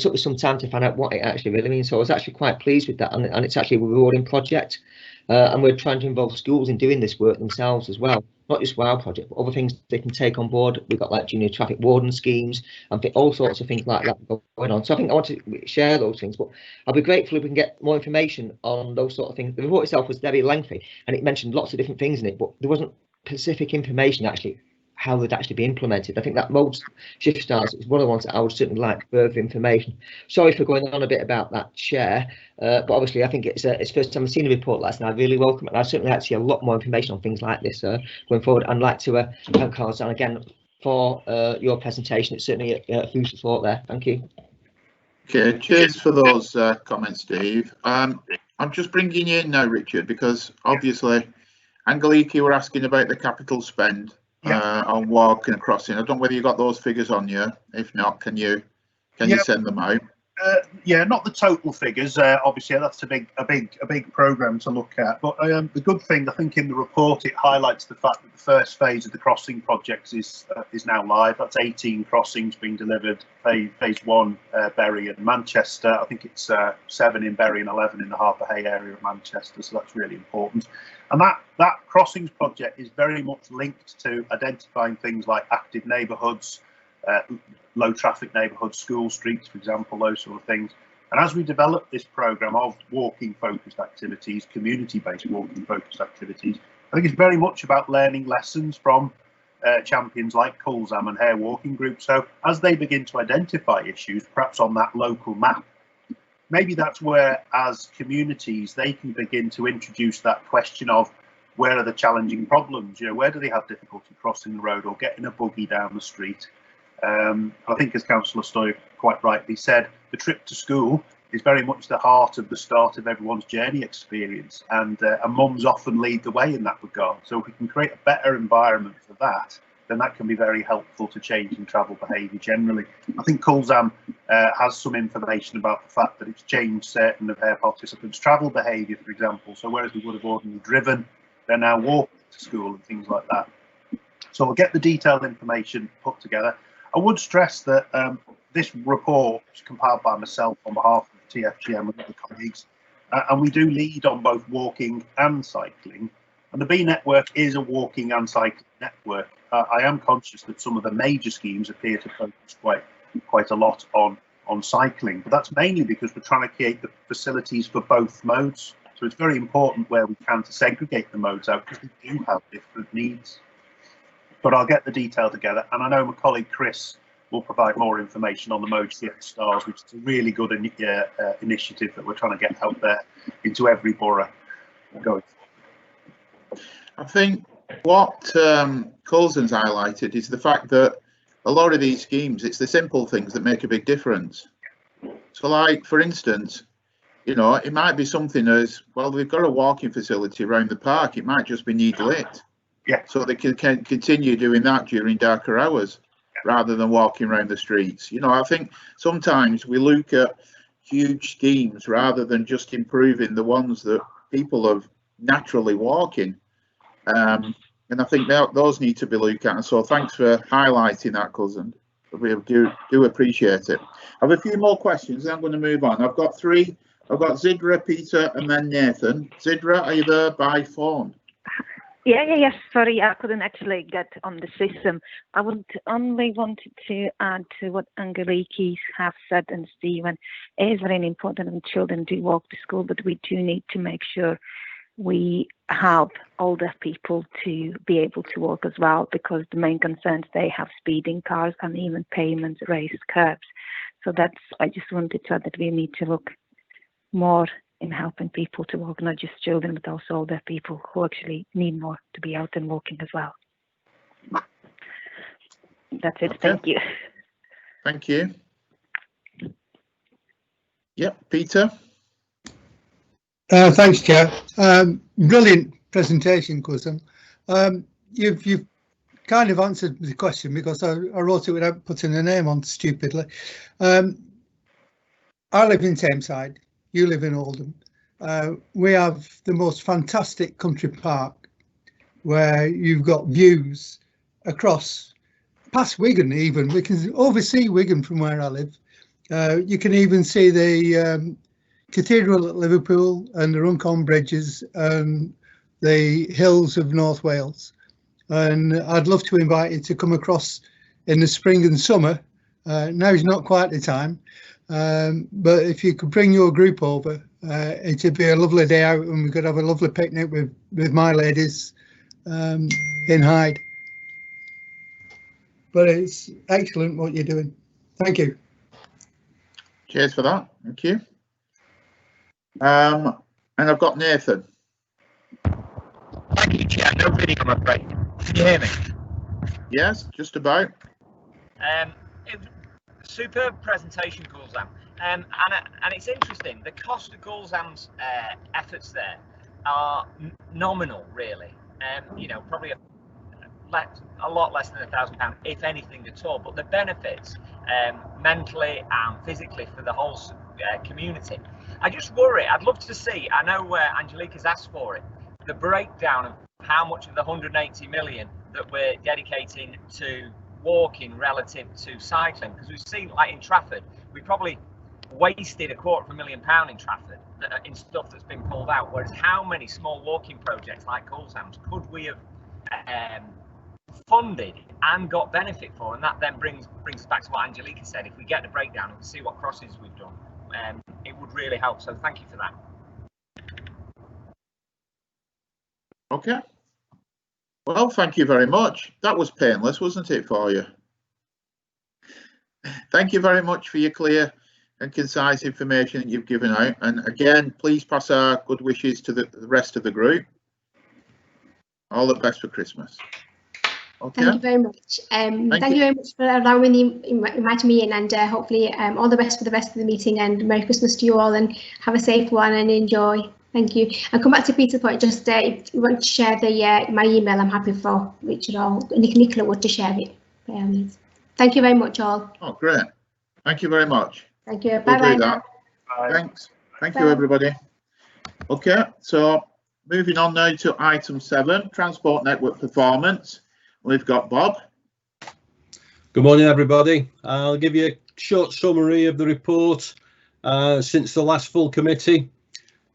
took me some time to find out what it actually really means. So I was actually quite pleased with that, and it's actually a rewarding project. And we're trying to involve schools in doing this work themselves as well, not just WOW project, but other things they can take on board. We've got like junior traffic warden schemes and all sorts of things like that going on. So I think I want to share those things, but I'll be grateful if we can get more information on those sort of things. The report itself was very lengthy, and it mentioned lots of different things in it, but there wasn't specific information actually how they'd actually be implemented. I think that mode shift stars is one of the ones that I would certainly like further information. Sorry for going on a bit about that, Chair, but obviously I think it's first time I've seen a report like this, and I really welcome it. And I certainly like to see a lot more information on things like this going forward. I'd like to thank Carl again for your presentation. It's certainly a food for thought there. Thank you. Okay, cheers for those comments, Steve. I'm just bringing you in now, Richard, because obviously Angeliki were asking about the capital spend. On walking and crossing. I don't know whether you got those figures on you. If not, can you send them out? Yeah, not the total figures. Obviously, that's a big program to look at. But the good thing, I think, in the report, it highlights the fact that the first phase of the crossing project is now live. That's 18 crossings being delivered. Phase 1, Bury and Manchester. I think it's 7 in Bury and 11 in the Harper Hay area of Manchester. So that's really important. And that crossings project is very much linked to identifying things like active neighbourhoods, low traffic neighbourhoods, school streets, for example, those sort of things. And as we develop this programme of walking focused activities, community based walking focused activities, I think it's very much about learning lessons from champions like Culzam and Hare Walking Group. So as they begin to identify issues, perhaps on that local map, maybe that's where, as communities, they can begin to introduce that question of where are the challenging problems? You know, where do they have difficulty crossing the road or getting a buggy down the street? I think, as Councillor Stoy quite rightly said, the trip to school is very much the heart of the start of everyone's journey experience, and mums often lead the way in that regard. So if we can create a better environment for that, then that can be very helpful to changing travel behaviour generally. I think Culzam has some information about the fact that it's changed certain of their participants' travel behaviour, for example. So whereas they would have ordinarily driven, they're now walking to school and things like that. So we'll get the detailed information put together. I would stress that this report is compiled by myself on behalf of TFGM and other colleagues, and we do lead on both walking and cycling. And the B network is a walking and cycling network. I am conscious that some of the major schemes appear to focus quite a lot on cycling, but that's mainly because we're trying to create the facilities for both modes. So it's very important where we can to segregate the modes out, because they do have different needs. But I'll get the detail together, and I know my colleague Chris will provide more information on the Mode Shift Stars, which is a really good initiative that we're trying to get out there into every borough going forward. I think what Coulson's highlighted is the fact that a lot of these schemes, it's the simple things that make a big difference. So like, for instance, you know, it might be something as, well, we've got a walking facility around the park, it might just be need lit. Yeah. So they can continue doing that during darker hours rather than walking around the streets. You know, I think sometimes we look at huge schemes rather than just improving the ones that people are naturally walking. And I think those need to be looked at. And so thanks for highlighting that, Cousin. We do appreciate it. I have a few more questions, then I'm going to move on. I've got three. I've got Zidra, Peter, and then Nathan. Zidra, are you there by phone? Yes. Sorry, I couldn't actually get on the system. I only wanted to add to what Angeliki have said, and Stephen. It is very important that children do walk to school, but we do need to make sure we have older people to be able to walk as well, because the main concerns they have speeding cars and even pavements, raised curbs. So I just wanted to add that we need to look more in helping people to walk, not just children, but also older people who actually need more to be out and walking as well. That's it. Okay. Thank you. Thank you. Yep, Peter. Thanks, Chair. Brilliant presentation, Cousin. You've kind of answered the question, because I wrote it without putting a name on stupidly. I live in Tameside. You live in Oldham. We have the most fantastic country park where you've got views across past Wigan. Even we can oversee Wigan from where I live. You can even see the Cathedral at Liverpool and the Runcorn Bridges and the hills of North Wales. And I'd love to invite you to come across in the spring and summer. Now is not quite the time. But if you could bring your group over, it'd be a lovely day out, and we could have a lovely picnic with my ladies in Hyde. But it's excellent what you're doing. Thank you. Cheers for that. Thank you. And I've got Nathan. Thank you, Chair. No video, I'm afraid. Can you hear me? Yes, just about. Superb presentation, Gulzam. And it's interesting, the cost of Gulzam's efforts there are nominal, really. You know, probably a lot less than £1,000, if anything at all. But the benefits, mentally and physically, for the whole community. I just worry, I'd love to see, I know Angelica's asked for it, the breakdown of how much of the 180 million that we're dedicating to walking relative to cycling, because we've seen, like in Trafford, we probably wasted £250,000 in Trafford in stuff that's been pulled out, whereas how many small walking projects like Culsam's could we have funded and got benefit for? And that then brings us back to what Angelica said. If we get the breakdown and see what crosses we've done, it would really help. So thank you for that. Okay. Well, thank you very much. That was painless, wasn't it, for you? Thank you very much for your clear and concise information that you've given out. And again, please pass our good wishes to the rest of the group. All the best for Christmas. Okay. Thank you very much. Thank you very much for allowing me, inviting me in, and hopefully all the best for the rest of the meeting, and Merry Christmas to you all, and have a safe one and enjoy. Thank you. I'll come back to Peter's point. Just if you want to share the my email, I'm happy for Richard or Nicola would to share it. Thank you very much, all. Oh, great. Thank you very much. Thank you. We'll Bye do bye. that. Thanks. Thank you, everybody. Okay, so moving on now to item 7, transport network performance. We've got Bob. Good morning, everybody. I'll give you a short summary of the report since the last full committee.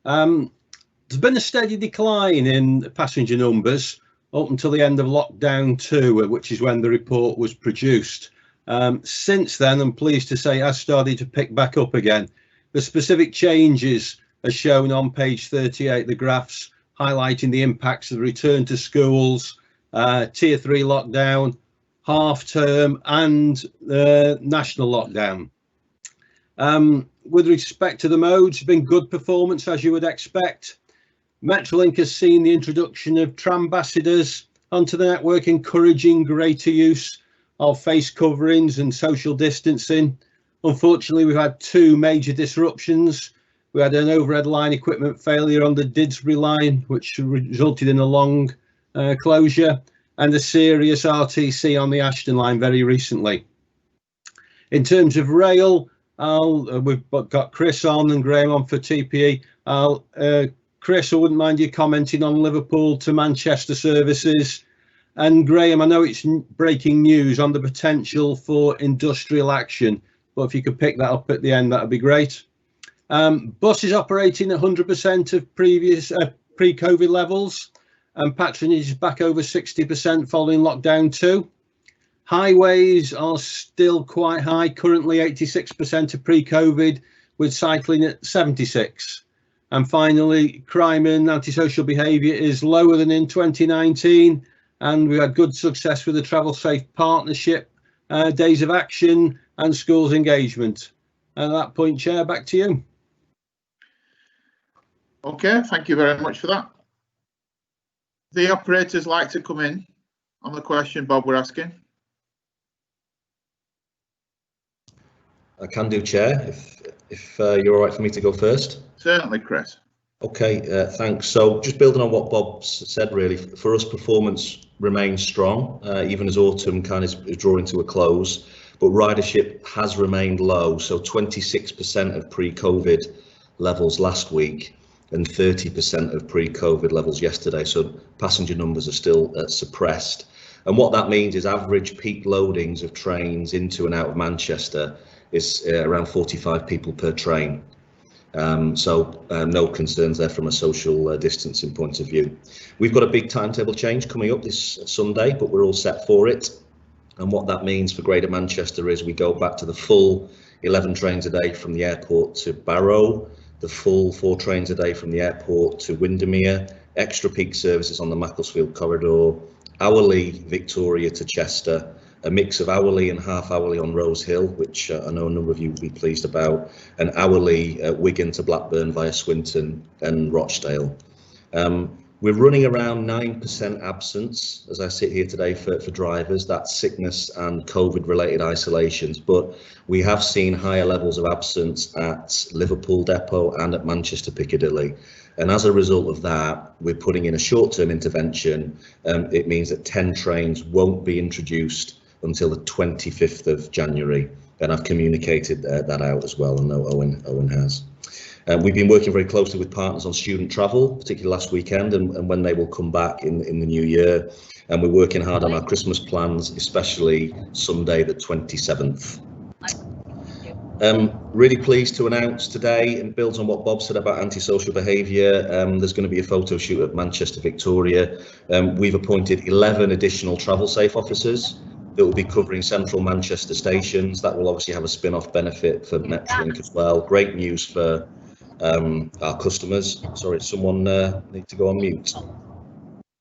There's been a steady decline in passenger numbers up until the end of lockdown 2, which is when the report was produced. Since then, I'm pleased to say it has started to pick back up again. The specific changes are shown on page 38, the graphs highlighting the impacts of the return to schools, tier 3 lockdown, half term and national lockdown. With respect to the modes, it's been good performance as you would expect. Metrolink has seen the introduction of tram ambassadors onto the network, encouraging greater use of face coverings and social distancing. Unfortunately, we've had 2 major disruptions. We had an overhead line equipment failure on the Didsbury line, which resulted in a long closure, and a serious RTC on the Ashton line very recently. In terms of rail, we've got Chris on and Graham on for TPE. Chris, I wouldn't mind you commenting on Liverpool to Manchester services. And Graham, I know it's breaking news on the potential for industrial action, but if you could pick that up at the end, that would be great. Buses operating at 100% of previous pre-COVID levels, and patronage is back over 60% following lockdown 2. Highways are still quite high, currently 86% of pre-COVID, with cycling at 76%. And finally, crime and antisocial behaviour is lower than in 2019, and we had good success with the Travel Safe Partnership, days of action and schools engagement. At that point, Chair, back to you. Okay, thank you very much for that. The operators like to come in on the question Bob were asking. I can do, Chair, if you're all right for me to go first. Certainly, Chris. Okay, thanks. So just building on what Bob said, really, for us, performance remains strong, even as autumn kind of is drawing to a close, but ridership has remained low. So 26% of pre-COVID levels last week and 30% of pre-COVID levels yesterday. So passenger numbers are still suppressed. And what that means is average peak loadings of trains into and out of Manchester is around 45 people per train. So no concerns there from a social distancing point of view. We've got a big timetable change coming up this Sunday, but we're all set for it. And what that means for Greater Manchester is we go back to the full 11 trains a day from the airport to Barrow, the full 4 trains a day from the airport to Windermere, extra peak services on the Macclesfield corridor, hourly Victoria to Chester, a mix of hourly and half hourly on Rose Hill, which I know a number of you will be pleased about, and hourly Wigan to Blackburn via Swinton and Rochdale. We're running around 9% absence as I sit here today for drivers. That's sickness and COVID related isolations, but we have seen higher levels of absence at Liverpool Depot and at Manchester Piccadilly. And as a result of that, we're putting in a short-term intervention. It means that 10 trains won't be introduced until the 25th of January. And I've communicated that out as well. I know Owen has. We've been working very closely with partners on student travel, particularly last weekend, and when they will come back in the new year. And we're working hard on our Christmas plans, especially Sunday the 27th. Really pleased to announce today, and builds on what Bob said about antisocial behaviour, there's going to be a photo shoot at Manchester Victoria. We've appointed 11 additional Travel Safe officers that will be covering central Manchester stations. That will obviously have a spin-off benefit for Metrolink as well. Great news for our customers. Sorry, someone need to go on mute.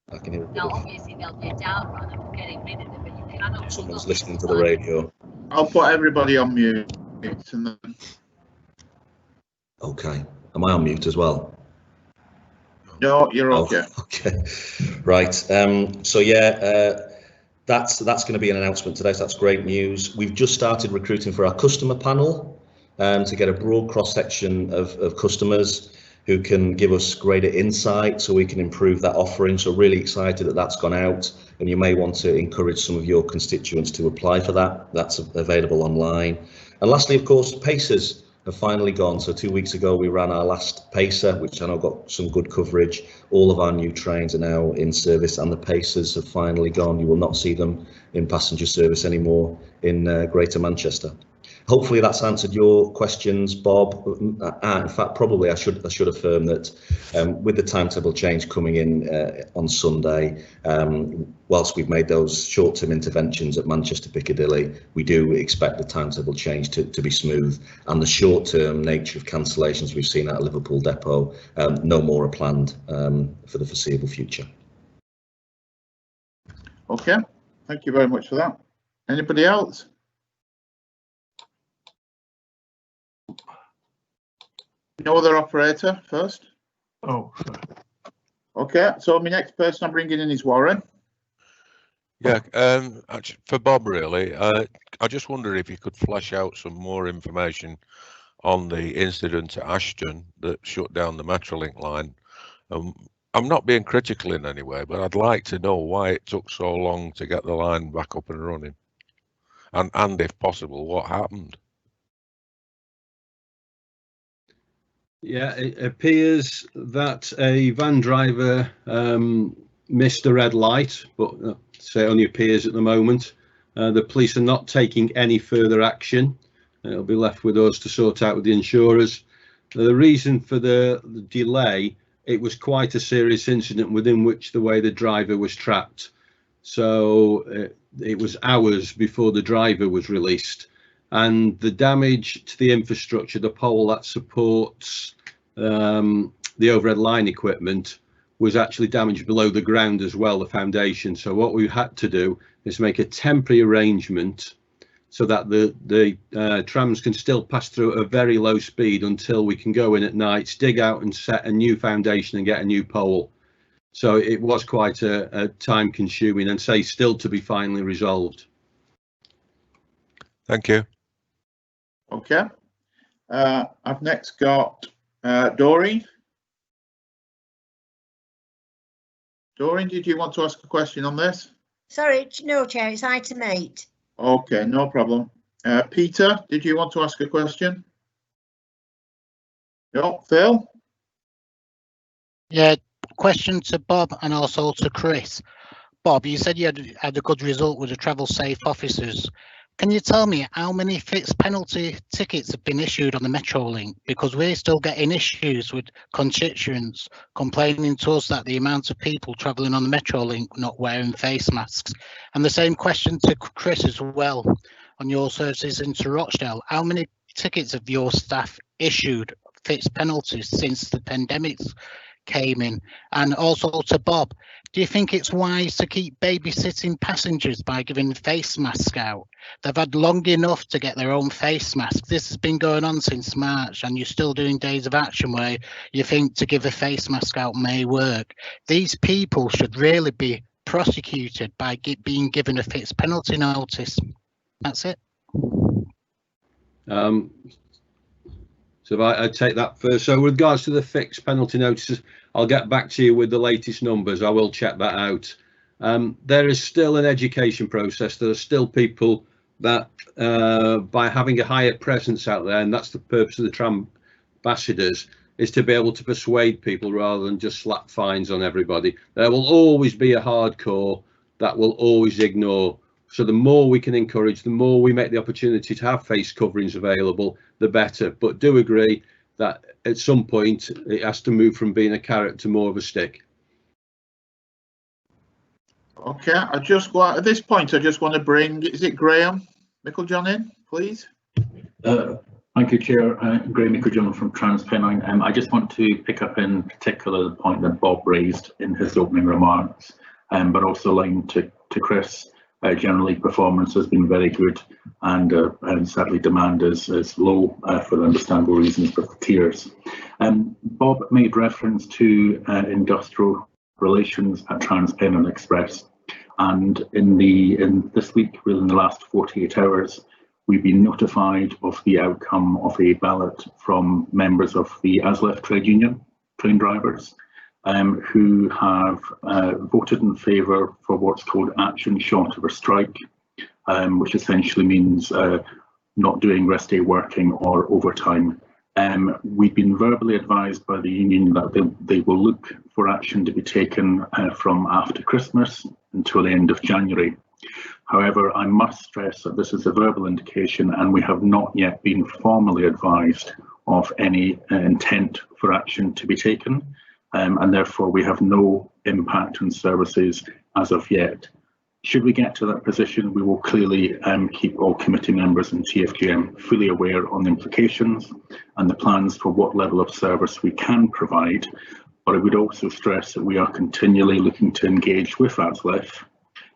I can hear obviously they'll get down rather than getting rid of them, but you cannot. Someone's listening to the radio. I'll put everybody on mute. And then... Okay. Am I on mute as well? No, you're okay. Okay. Right. So yeah, that's going to be an announcement today. So that's great news. We've just started recruiting for our customer panel to get a broad cross section of customers. who can give us greater insight so we can improve that offering. So really excited that that's gone out, and you may want to encourage some of your constituents to apply for that. That's available online. And lastly, of course, Pacers have finally gone. So 2 weeks ago we ran our last Pacer, which I know got some good coverage. All of our new trains are now in service, and the Pacers have finally gone. You will not see them in passenger service anymore in Greater Manchester. Hopefully that's answered your questions, Bob. In fact, probably I should affirm that with the timetable change coming in on Sunday, whilst we've made those short-term interventions at Manchester Piccadilly, we do expect the timetable change to be smooth, and the short-term nature of cancellations we've seen at Liverpool Depot, no more are planned for the foreseeable future. Okay, thank you very much for that. Anybody else? No other operator first? Oh. Okay, so my next person I'm bringing in is Warren. Yeah, actually, for Bob really, I just wonder if you could flesh out some more information on the incident at Ashton that shut down the Metrolink line. I'm not being critical in any way, but I'd like to know why it took so long to get the line back up and running, and if possible, what happened. Yeah, it appears that a van driver missed a red light, but say it only appears at the moment. The police are not taking any further action. It'll be left with us to sort out with the insurers. The reason for the delay, it was quite a serious incident within which the way the driver was trapped. So it was hours before the driver was released. And the damage to the infrastructure, the pole that supports the overhead line equipment, was actually damaged below the ground as well, the foundation. So what we had to do is make a temporary arrangement so that the trams can still pass through at a very low speed until we can go in at nights, dig out and set a new foundation and get a new pole. So it was quite a time consuming and say still to be finally resolved. Thank you. Okay, I've next got Doreen. Doreen, did you want to ask a question on this? Sorry, no, Chair, it's item 8. Okay, no problem. Peter, did you want to ask a question? No, Phil? Yeah, question to Bob and also to Chris. Bob, you said you had a good result with the travel safe officers. Can you tell me how many fixed penalty tickets have been issued on the Metrolink? Because we're still getting issues with constituents complaining to us that the amount of people travelling on the Metrolink not wearing face masks. And the same question to Chris as well on your services into Rochdale. How many tickets have your staff issued fixed penalties since the pandemic came in? And also to Bob, do you think it's wise to keep babysitting passengers by giving face masks out? They've had long enough to get their own face mask. This has been going on since March, and you're still doing days of action where you think to give a face mask out may work. These people should really be prosecuted by being given a fixed penalty notice. That's it. So if I take that first. So with regards to the fixed penalty notices, I'll get back to you with the latest numbers. I will check that out. There is still an education process. There are still people that by having a higher presence out there, and that's the purpose of the tram ambassadors, is to be able to persuade people rather than just slap fines on everybody. There will always be a hardcore that will always ignore. So the more we can encourage, the more we make the opportunity to have face coverings available, the better. But do agree that at some point it has to move from being a carrot to more of a stick. Okay, at this point, I just want to bring, is it Graham Micklejohn in, please? Thank you, Chair. Graham Micklejohn from Trams. I just want to pick up in particular the point that Bob raised in his opening remarks, but also line to Chris. Generally, performance has been very good, and sadly, demand is low for understandable reasons, but for tiers. Bob made reference to industrial relations at TransPennine Express, and in this week, within the last 48 hours, we've been notified of the outcome of a ballot from members of the ASLEF trade union, train drivers who have voted in favour for what's called action short of a strike, which essentially means not doing rest day working or overtime. We've been verbally advised by the union that they will look for action to be taken from after Christmas until the end of January. However, I must stress that this is a verbal indication and we have not yet been formally advised of any intent for action to be taken, and therefore we have no impact on services as of yet. Should we get to that position, we will clearly keep all committee members and TFGM fully aware on the implications and the plans for what level of service we can provide. But I would also stress that we are continually looking to engage with ASLEF,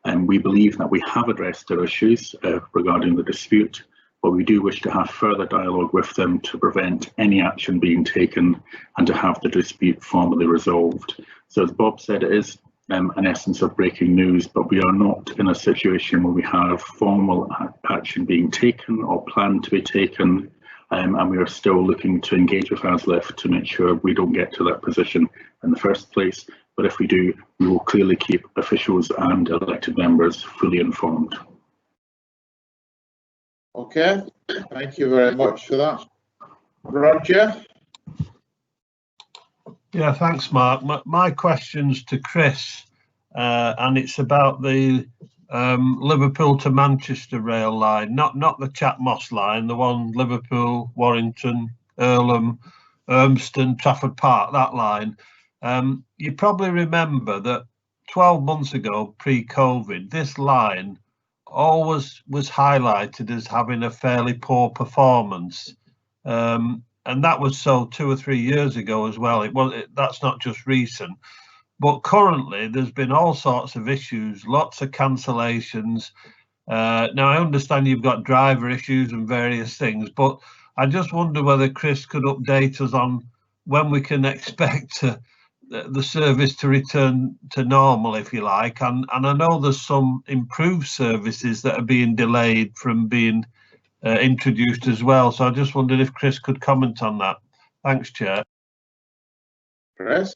and we believe that we have addressed their issues regarding the dispute, but we do wish to have further dialogue with them to prevent any action being taken and to have the dispute formally resolved. So as Bob said, it is an essence of breaking news, but we are not in a situation where we have formal action being taken or planned to be taken, and we are still looking to engage with ASLEF to make sure we don't get to that position in the first place. But if we do, we will clearly keep officials and elected members fully informed. Okay, thank you very much for that. Roger? Yeah, thanks, Mark. My question's to Chris, and it's about the Liverpool to Manchester rail line, not the Chat Moss line, the one Liverpool, Warrington, Earlham, Urmston, Trafford Park, that line. You probably remember that 12 months ago, pre-COVID, this line always was highlighted as having a fairly poor performance. And that was so 2 or 3 years ago as well. That's not just recent. But currently, there's been all sorts of issues, lots of cancellations. Now, I understand you've got driver issues and various things, but I just wonder whether Chris could update us on when we can expect the service to return to normal, if you like. And I know there's some improved services that are being delayed from being introduced as well. So I just wondered if Chris could comment on that. Thanks, Chair. Chris?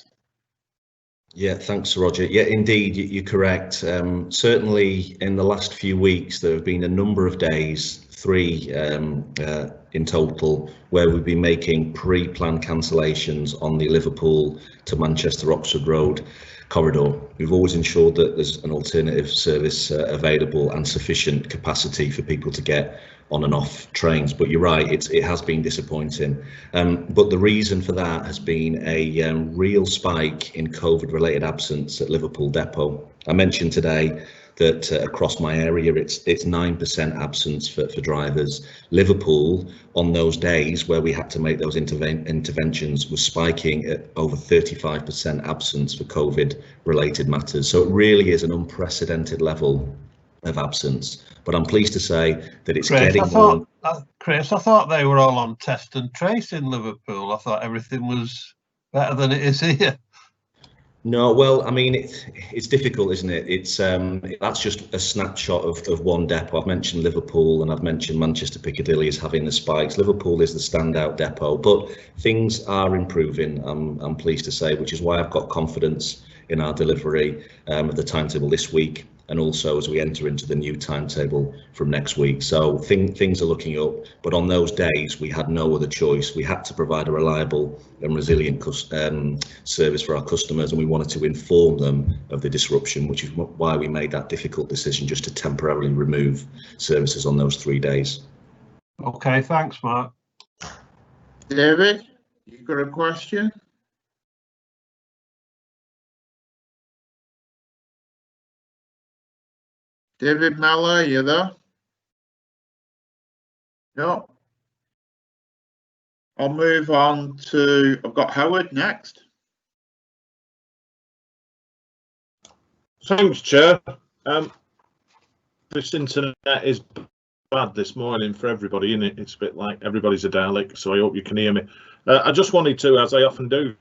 Yeah, thanks, Roger. Yeah, indeed, you're correct. Certainly in the last few weeks, there have been a number of days, 3 in total, where we've been making pre-planned cancellations on the Liverpool to Manchester Oxford Road corridor. We've always ensured that there's an alternative service available and sufficient capacity for people to get on and off trains. But you're right, it has been disappointing. But the reason for that has been a real spike in COVID-related absence at Liverpool Depot. I mentioned today that across my area it's 9% absence for drivers. Liverpool, on those days where we had to make those interventions, was spiking at over 35% absence for COVID-related matters. So it really is an unprecedented level of absence. But I'm pleased to say that it's getting more. Chris, I thought they were all on test and trace in Liverpool. I thought everything was better than it is here. No, well, I mean, it's difficult, isn't it? It's that's just a snapshot of one depot. I've mentioned Liverpool and I've mentioned Manchester Piccadilly as having the spikes. Liverpool is the standout depot, but things are improving, I'm pleased to say, which is why I've got confidence in our delivery of the timetable this week, and also as we enter into the new timetable from next week. So things are looking up, but on those days we had no other choice. We had to provide a reliable and resilient service for our customers, and we wanted to inform them of the disruption, which is why we made that difficult decision just to temporarily remove services on those 3 days. Okay, thanks, Mark. David, you got a question? David Mellor, you there? No. I'll move on to, I've got Howard next. Thanks, Chair. This internet is bad this morning for everybody, isn't it? It's a bit like everybody's a Dalek, so I hope you can hear me. I just wanted to, as I often do,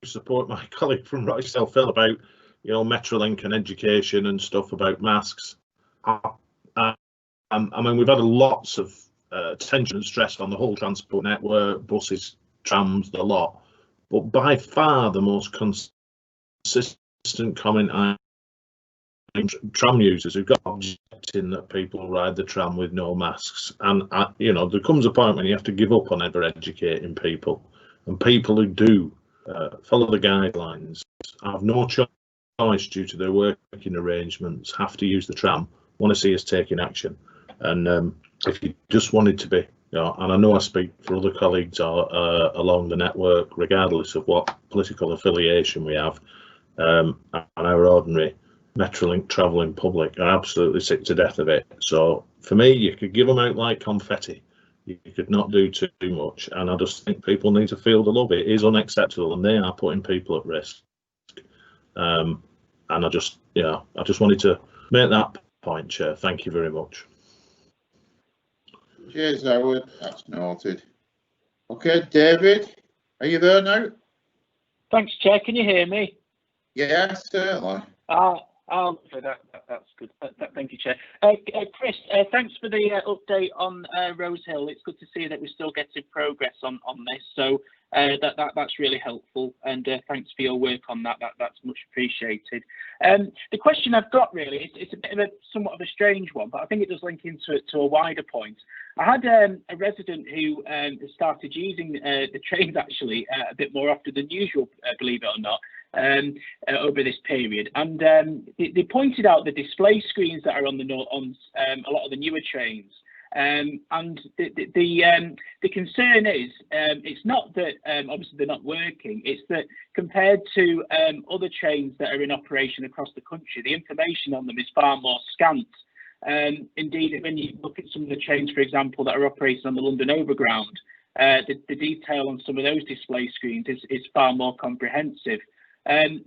support my colleague from Roysdale, Phil, about, Metrolink and education and stuff about masks. I mean, we've had lots of tension and stress on the whole transport network, buses, trams, the lot. but by far the most consistent comment tram users who've got objecting that people ride the tram with no masks, and you know, there comes a point when you have to give up on ever educating people, and people who do follow the guidelines have no choice due to their working arrangements, have to use the tram, want to see us taking action. And if you just wanted to be, you know, and I know I speak for other colleagues along the network, regardless of what political affiliation we have, and our ordinary Metrolink travelling public are absolutely sick to death of it. So for me, you could give them out like confetti. You could not do too much, and I just think people need to feel the love. It is unacceptable, and they are putting people at risk. And I just wanted to make that point, Chair. Thank you very much. Cheers, Howard. That's noted. Okay, David, are you there now? Thanks, Chair. Can you hear me? Yes, certainly. That's good. Thank you, Chair. Chris, thanks for the update on Rose Hill. It's good to see that we're still getting progress on this. So that's really helpful, and thanks for your work on that. That's much appreciated. The question I've got really, it's a bit of somewhat of a strange one, but I think it does link into a wider point. I had a resident who started using the trains actually a bit more often than usual, believe it or not. Over this period, and they pointed out the display screens that are on a lot of the newer trains, and the concern is it's not that obviously they're not working, it's that compared to other trains that are in operation across the country, the information on them is far more scant. Indeed, when you look at some of the trains, for example, that are operating on the London Overground, the detail on some of those display screens is far more comprehensive. I'm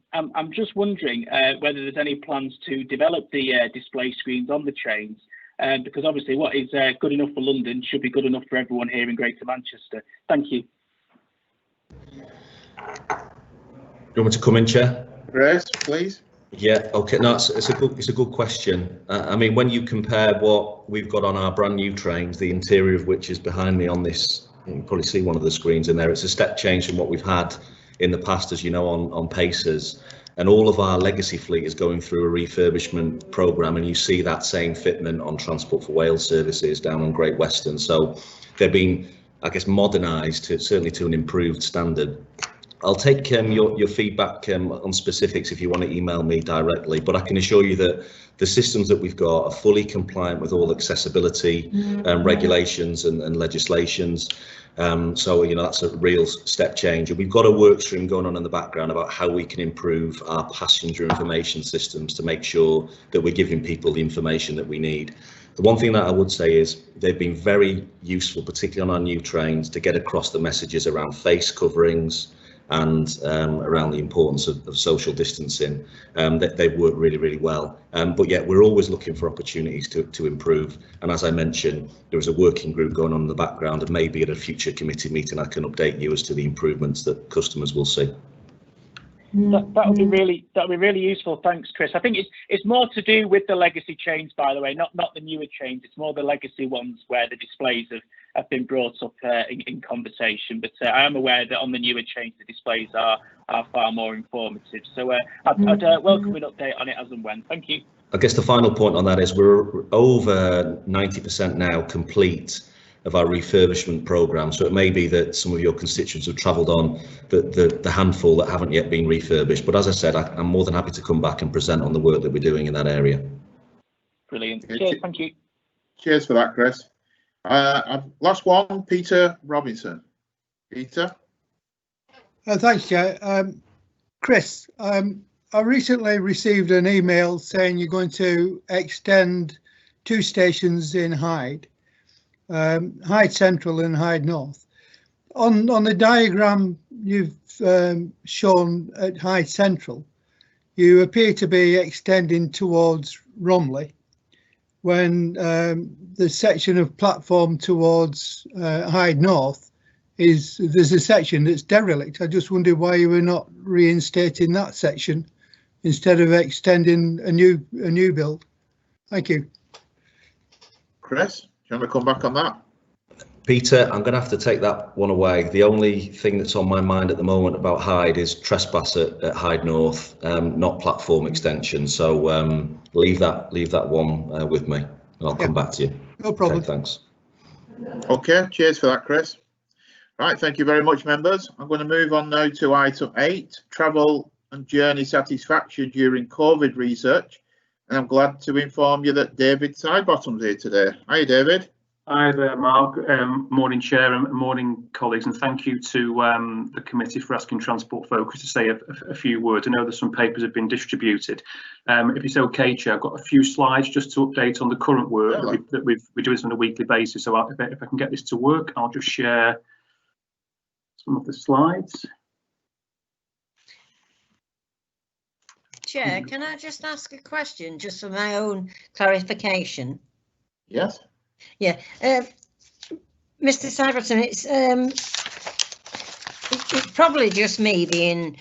just wondering whether there's any plans to develop the display screens on the trains, because obviously what is good enough for London should be good enough for everyone here in Greater Manchester. Thank you. You want me to come in, Chair? Grace, please. Yeah, okay. No, it's a good question. I mean, when you compare what we've got on our brand new trains, the interior of which is behind me on this, you can probably see one of the screens in there. It's a step change from what we've had in the past, as you know, on Pacers, and all of our legacy fleet is going through a refurbishment programme, and you see that same fitment on Transport for Wales services down on Great Western. So they're being, I guess, modernised certainly to an improved standard. I'll take your feedback on specifics if you want to email me directly, but I can assure you that the systems that we've got are fully compliant with all accessibility regulations and legislations. So, you know, that's a real step change. And we've got a work stream going on in the background about how we can improve our passenger information systems to make sure that we're giving people the information that we need. The one thing that I would say is they've been very useful, particularly on our new trains, to get across the messages around face coverings and around the importance of social distancing. They've worked really, really well. But yet we're always looking for opportunities to improve. And as I mentioned, there is a working group going on in the background, and maybe at a future committee meeting I can update you as to the improvements that customers will see. That would be really useful. Thanks, Chris. I think it's more to do with the legacy trains, by the way, not the newer trains. It's more the legacy ones where the displays have been brought up in conversation. But I am aware that on the newer trains the displays are far more informative. So I'd welcome an update on it as and when. Thank you. I guess the final point on that is we're over 90% now complete of our refurbishment programme, so it may be that some of your constituents have travelled on the handful that haven't yet been refurbished, but as I said, I'm more than happy to come back and present on the work that we're doing in that area. Brilliant. Cheers, thank you. Cheers for that, Chris. Last one, Peter Robinson. Peter? Thanks, Chair. Chris, I recently received an email saying you're going to extend 2 stations in Hyde. Hyde Central and Hyde North. On the diagram you've shown at Hyde Central, you appear to be extending towards Romley, when the section of platform towards Hyde North there's a section that's derelict. I just wondered why you were not reinstating that section instead of extending a new build. Thank you. Chris? Do you want to come back on that? Peter, I'm going to have to take that one away. The only thing that's on my mind at the moment about Hyde is trespass at Hyde North, not platform extension. So leave that one with me, and I'll come back to you. No problem. Okay, thanks. Okay, cheers for that, Chris. Right, thank you very much, members. I'm going to move on now to item 8, travel and journey satisfaction during Corvid research. And I'm glad to inform you that David Sidebottom's here today. Hi, David. Hi there, Mark. Morning, Chair, and morning, colleagues, and thank you to the committee for asking Transport Focus to say a few words. I know that some papers have been distributed. If it's okay, Chair, I've got a few slides just to update on the current work that we're doing on a weekly basis. So if I can get this to work, I'll just share some of the slides. Chair, can I just ask a question, just for my own clarification? Yes. Yeah, Mr. Sidebottom, it's probably just me being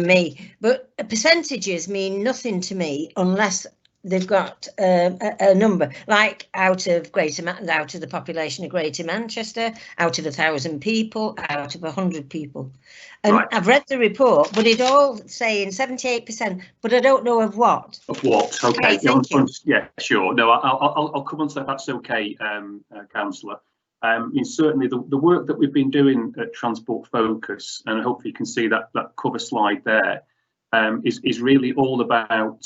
me, but percentages mean nothing to me unless they've got a number, like out of the population of Greater Manchester, out of 1,000 people, out of 100 people. And right. I've read the report, but it all saying 78%, but I don't know of what. Of what? Okay. Thank you. Yeah, sure. No, I'll come on to that. That's okay, Councillor. Certainly the work that we've been doing at Transport Focus, and hopefully you can see that cover slide there, is really all about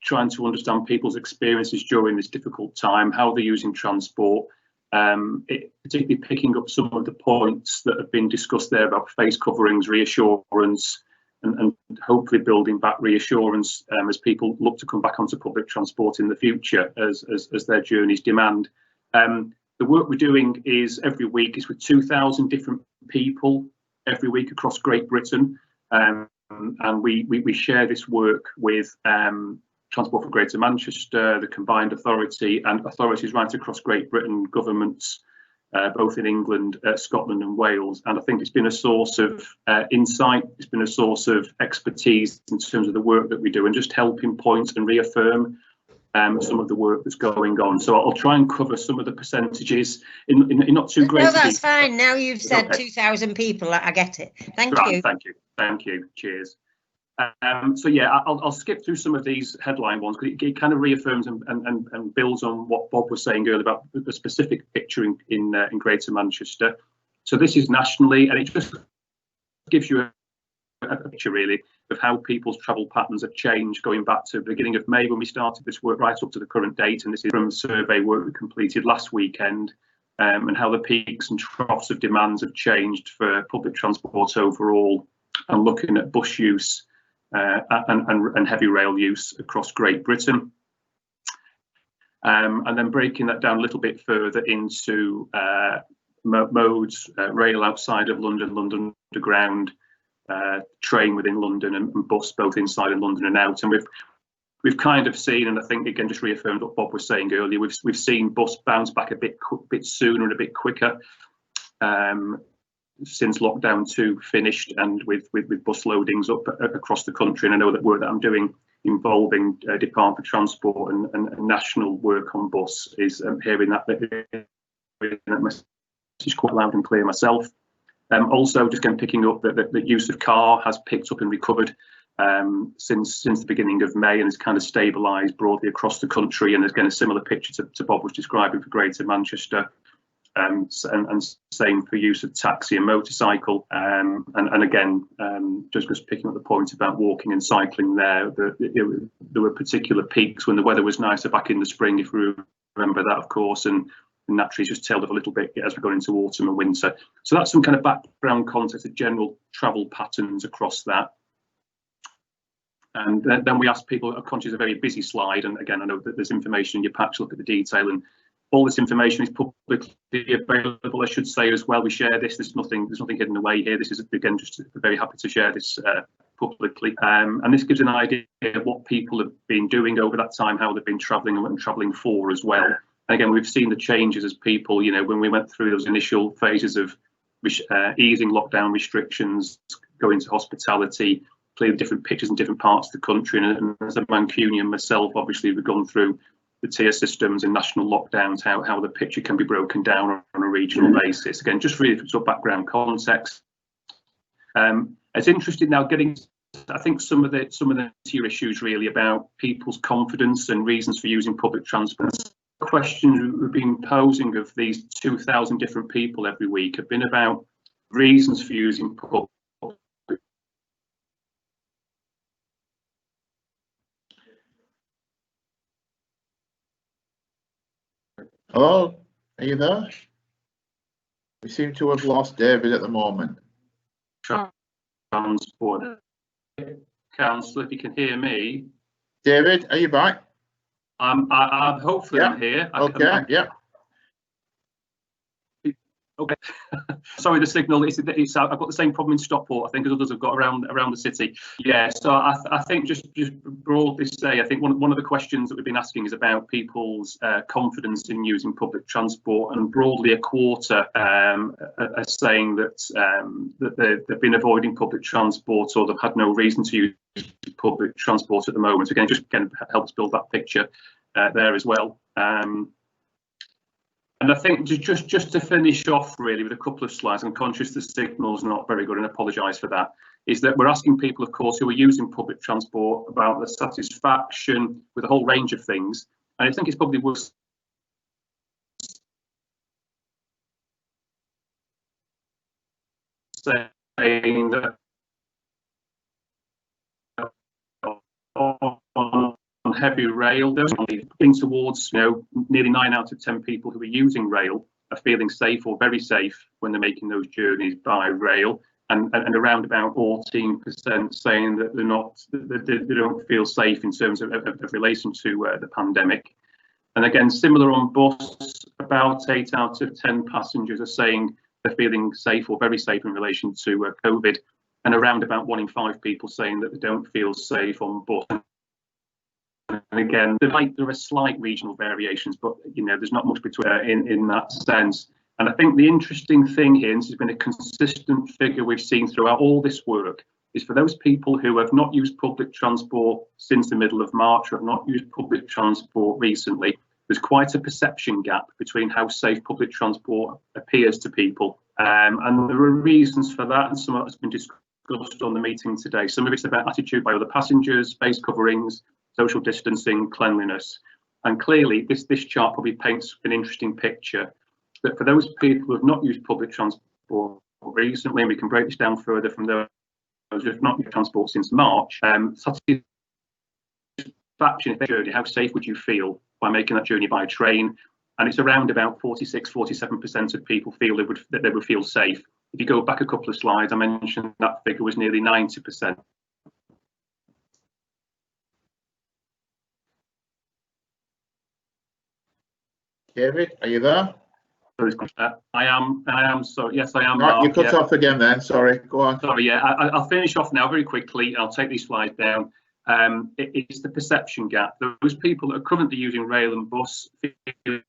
trying to understand people's experiences during this difficult time, how they're using transport, particularly picking up some of the points that have been discussed there about face coverings, reassurance, and hopefully building back reassurance as people look to come back onto public transport in the future as their journeys demand. The work we're doing is every week is with 2,000 different people every week across Great Britain, and we share this work with Transport for Greater Manchester, the Combined Authority, and authorities right across Great Britain, governments both in England, Scotland and Wales. And I think it's been a source of insight, it's been a source of expertise in terms of the work that we do, and just helping point and reaffirm some of the work that's going on. So I'll try and cover some of the percentages in not too great. No, that's fine. Now you've said okay. 2,000 people, I get it. Thank you. Thank you. Cheers. So yeah, I'll skip through some of these headline ones because it kind of reaffirms and builds on what Bob was saying earlier about the specific picture in Greater Manchester. So this is nationally, and it just gives you a picture really of how people's travel patterns have changed going back to the beginning of May when we started this work right up to the current date. And this is from survey work we completed last weekend, and how the peaks and troughs of demands have changed for public transport overall, and looking at bus use and heavy rail use across Great Britain. And then breaking that down a little bit further into modes, rail outside of London, London Underground, train within London, and bus both inside of London and out. And we've kind of seen, and I think again just reaffirmed what Bob was saying earlier, we've seen bus bounce back a bit sooner and a bit quicker since lockdown 2 finished, and with bus loadings up across the country. And I know that work that I'm doing involving Department for Transport and national work on bus is hearing that message quite loud and clear myself. Also, just again picking up that the use of car has picked up and recovered since the beginning of May, and has kind of stabilised broadly across the country. And again, a similar picture to Bob was describing for Greater Manchester. And same for use of taxi and motorcycle, and again, just picking up the point about walking and cycling there. There were particular peaks when the weather was nicer back in the spring, if we remember that, of course, and naturally just tailed off a little bit as we got into autumn and winter. So that's some kind of background context of general travel patterns across that. And then we asked people, I'm conscious of a very busy slide, and again, I know that there's information in your patch, look at the detail, and all this information is publicly available, I should say, as well. We share this. There's nothing hidden away here. This is, again, just very happy to share this publicly. And this gives an idea of what people have been doing over that time, how they've been travelling and what they're travelling for as well. And again, we've seen the changes as people, you know, when we went through those initial phases of easing lockdown restrictions, going to hospitality, clearly different pictures in different parts of the country. And as a Mancunian myself, obviously, we've gone through the tier systems and national lockdowns, how the picture can be broken down on a regional basis. Again, just really for background context. It's interesting now getting, I think, some of the tier issues really about people's confidence and reasons for using public transport. Questions we've been posing of these 2,000 different people every week have been about reasons for using public. Hello, are you there? We seem to have lost David at the moment. Transport. Councillor, if you can hear me. David, are you back? I'm hopefully I'm here. Okay, yeah. Okay. Sorry, the signal. It's I've got the same problem in Stockport, I think, as others have got around the city. Yeah, so I think just broadly say, I think one of the questions that we've been asking is about people's confidence in using public transport, and broadly a quarter are saying that they've been avoiding public transport or they've had no reason to use public transport at the moment. Again, just helps build that picture there as well. And I think just to finish off really with a couple of slides, I'm conscious the signal's not very good and apologise for that, is that we're asking people, of course, who are using public transport about the satisfaction with a whole range of things. And I think it's probably worth saying that on heavy rail, those are towards, nearly 9 out of 10 people who are using rail are feeling safe or very safe when they're making those journeys by rail, and around about 14% saying that they don't feel safe in terms of relation to the pandemic. And again, similar on bus, about 8 out of 10 passengers are saying they're feeling safe or very safe in relation to COVID, and around about 1 in 5 people saying that they don't feel safe on bus. And again, there are slight regional variations, but there's not much between in that sense. And I think the interesting thing here, and this has been a consistent figure we've seen throughout all this work, is for those people who have not used public transport since the middle of March, or have not used public transport recently, there's quite a perception gap between how safe public transport appears to people. And there are reasons for that, and some of that's been discussed on the meeting today. Some of it's about attitude by other passengers, face coverings, social distancing, cleanliness. And clearly this chart probably paints an interesting picture that for those people who have not used public transport recently, and we can break this down further from those who have not used transport since March, satisfaction journey, how safe would you feel by making that journey by train? And it's around about 47% of people feel that they would feel safe. If you go back a couple of slides, I mentioned that figure was nearly 90%. David, are you there? I am. So yes, I am. No, you cut off again then. Sorry. Go on. Sorry. Yeah, I'll finish off now very quickly. I'll take these slides down. It's the perception gap. Those people that are currently using rail and bus feel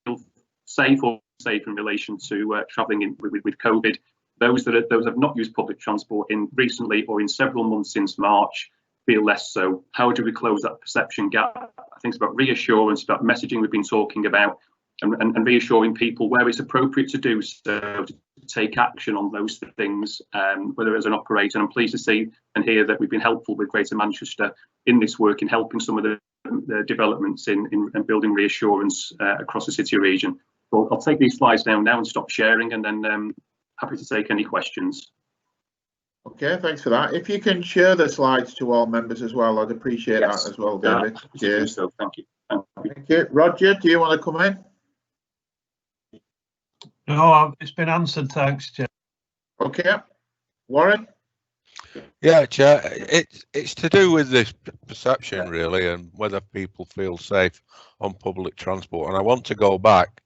safe or safe in relation to travelling with COVID. Those that have not used public transport in recently or in several months since March feel less so. How do we close that perception gap? I think it's about reassurance, about messaging we've been talking about, and reassuring people where it's appropriate to do so, to take action on those things, whether as an operator. And I'm pleased to see and hear that we've been helpful with Greater Manchester in this work in helping some of the developments in building reassurance across the city region. Well, I'll take these slides down now and stop sharing, and then happy to take any questions. Okay, thanks for that. If you can share the slides to all members as well, I'd appreciate that as well, David. Cheers. So, thank you. Thank you. Roger, do you want to come in? No, it's been answered, thanks, Chair. Okay. Warren? Yeah, Chair, it's to do with this perception really, and whether people feel safe on public transport. And I want to go back.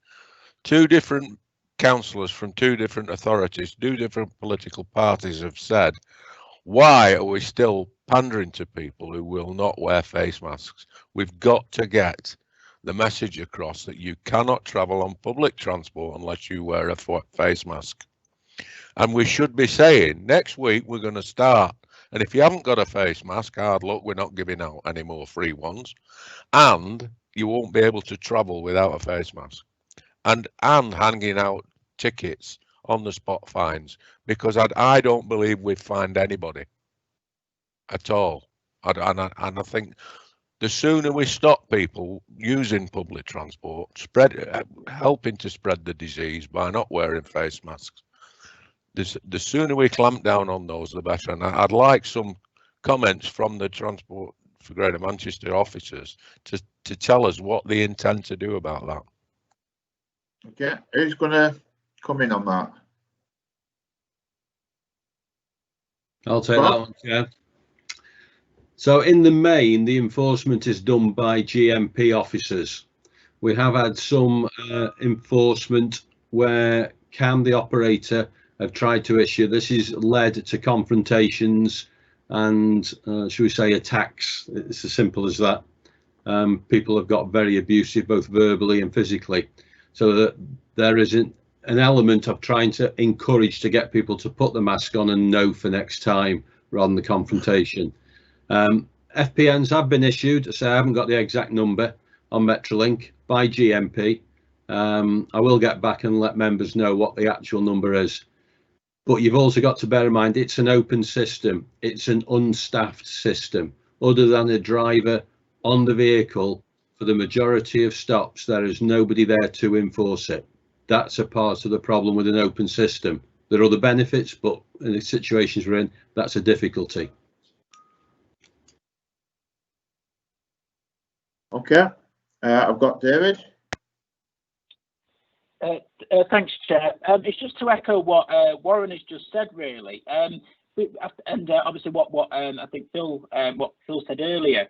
2 different councillors from 2 different authorities, 2 different political parties have said, why are we still pandering to people who will not wear face masks? We've got to get the message across that you cannot travel on public transport unless you wear a face mask. And we should be saying next week we're going to start, and if you haven't got a face mask, hard luck, we're not giving out any more free ones. And you won't be able to travel without a face mask, and handing out tickets on the spot fines, because I don't believe we'd find anybody at all. And I think the sooner we stop people using public transport, helping to spread the disease by not wearing face masks, the sooner we clamp down on those, the better. And I'd like some comments from the Transport for Greater Manchester officers to tell us what they intend to do about that. Okay, who's going to come in on that? I'll take that one, Chair. So in the main, the enforcement is done by GMP officers. We have had some enforcement where CAM, the operator, have tried to issue. This has led to confrontations and, should we say, attacks. It's as simple as that. People have got very abusive, both verbally and physically. So that there isn't an element of trying to encourage to get people to put the mask on and know for next time rather than the confrontation. FPNs have been issued, so I haven't got the exact number on Metrolink by GMP. I will get back and let members know what the actual number is. But you've also got to bear in mind it's an open system. It's an unstaffed system. Other than a driver on the vehicle, for the majority of stops, there is nobody there to enforce it. That's a part of the problem with an open system. There are other benefits, but in the situations we're in, that's a difficulty. Okay, I've got David. Thanks, Chair. It's just to echo what Warren has just said, really, and obviously what I think Phil said earlier.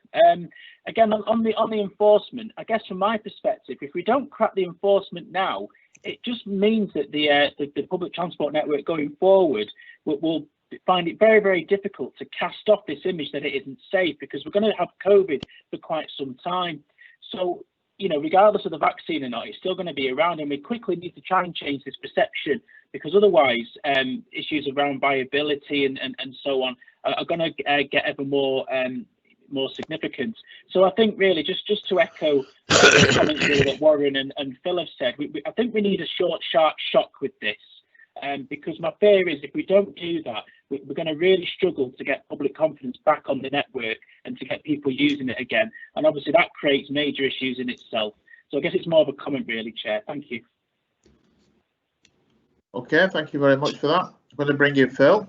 Again, on the enforcement, I guess from my perspective, if we don't crack the enforcement now, it just means that the public transport network going forward will find it very, very difficult to cast off this image that it isn't safe, because we're going to have COVID for quite some time. So, you know, regardless of the vaccine or not, it's still going to be around, and we quickly need to try and change this perception, because otherwise issues around viability and so on are going to get ever more significant. So I think really just to echo the comments that Warren and Phil have said, I think we need a short, sharp shock with this. Because my fear is if we don't do that, we're going to really struggle to get public confidence back on the network and to get people using it again. And obviously that creates major issues in itself. So I guess it's more of a comment really, Chair. Thank you. Okay, thank you very much for that. I'm going to bring in Phil.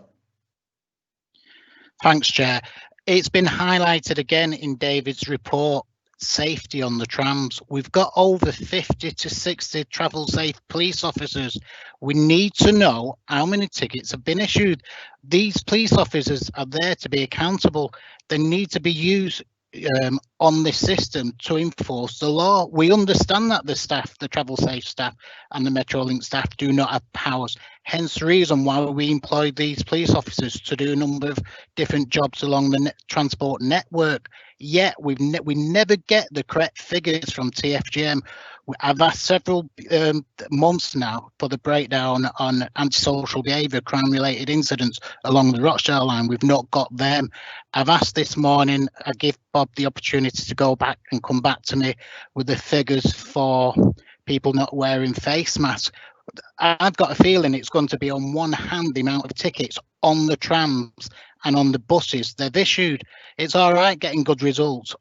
Thanks, Chair. It's been highlighted again in David's report, safety on the trams. We've got over 50 to 60 travel safe police officers. We need to know how many tickets have been issued. These police officers are there to be accountable. They need to be used on this system to enforce the law. We understand that the staff, the travel safe staff and the Metrolink staff do not have powers. Hence the reason why we employed these police officers to do a number of different jobs along the transport network. Yet we never get the correct figures from TFGM. I've asked several months now for the breakdown on antisocial behaviour, crime-related incidents along the Rochdale line. We've not got them. I've asked this morning. I give Bob the opportunity to go back and come back to me with the figures for people not wearing face masks. I've got a feeling it's going to be on one hand the amount of tickets on the trams and on the buses they've issued. It's all right getting good results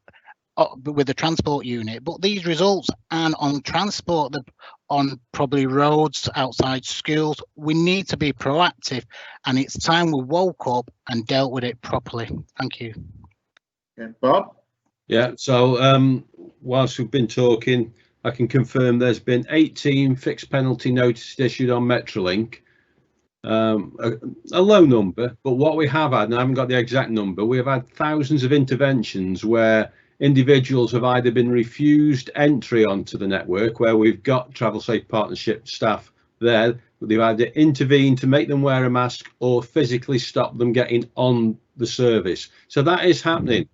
with the transport unit, but these results aren't on transport, on probably roads outside schools. We need to be proactive, and it's time we woke up and dealt with it properly. Thank you. Okay, Bob? Yeah, so whilst we've been talking, I can confirm there's been 18 fixed penalty notices issued on Metrolink. A low number, but what we have had, and I haven't got the exact number, we have had thousands of interventions where individuals have either been refused entry onto the network, where we've got Travel Safe Partnership staff there, they've either intervened to make them wear a mask or physically stop them getting on the service. So that is happening.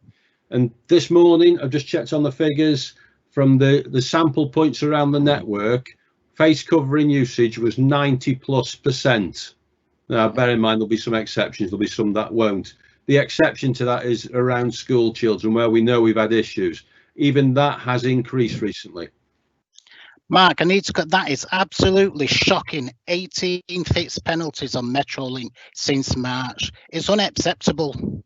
And this morning, I've just checked on the figures from the sample points around the network. Face covering usage was 90+%. Now, bear in mind, there'll be some exceptions. There'll be some that won't. The exception to that is around school children, where we know we've had issues. even that has increased recently. Mark, I need to cut. That is absolutely shocking. 18 fixed penalties on Metrolink since March. It's unacceptable.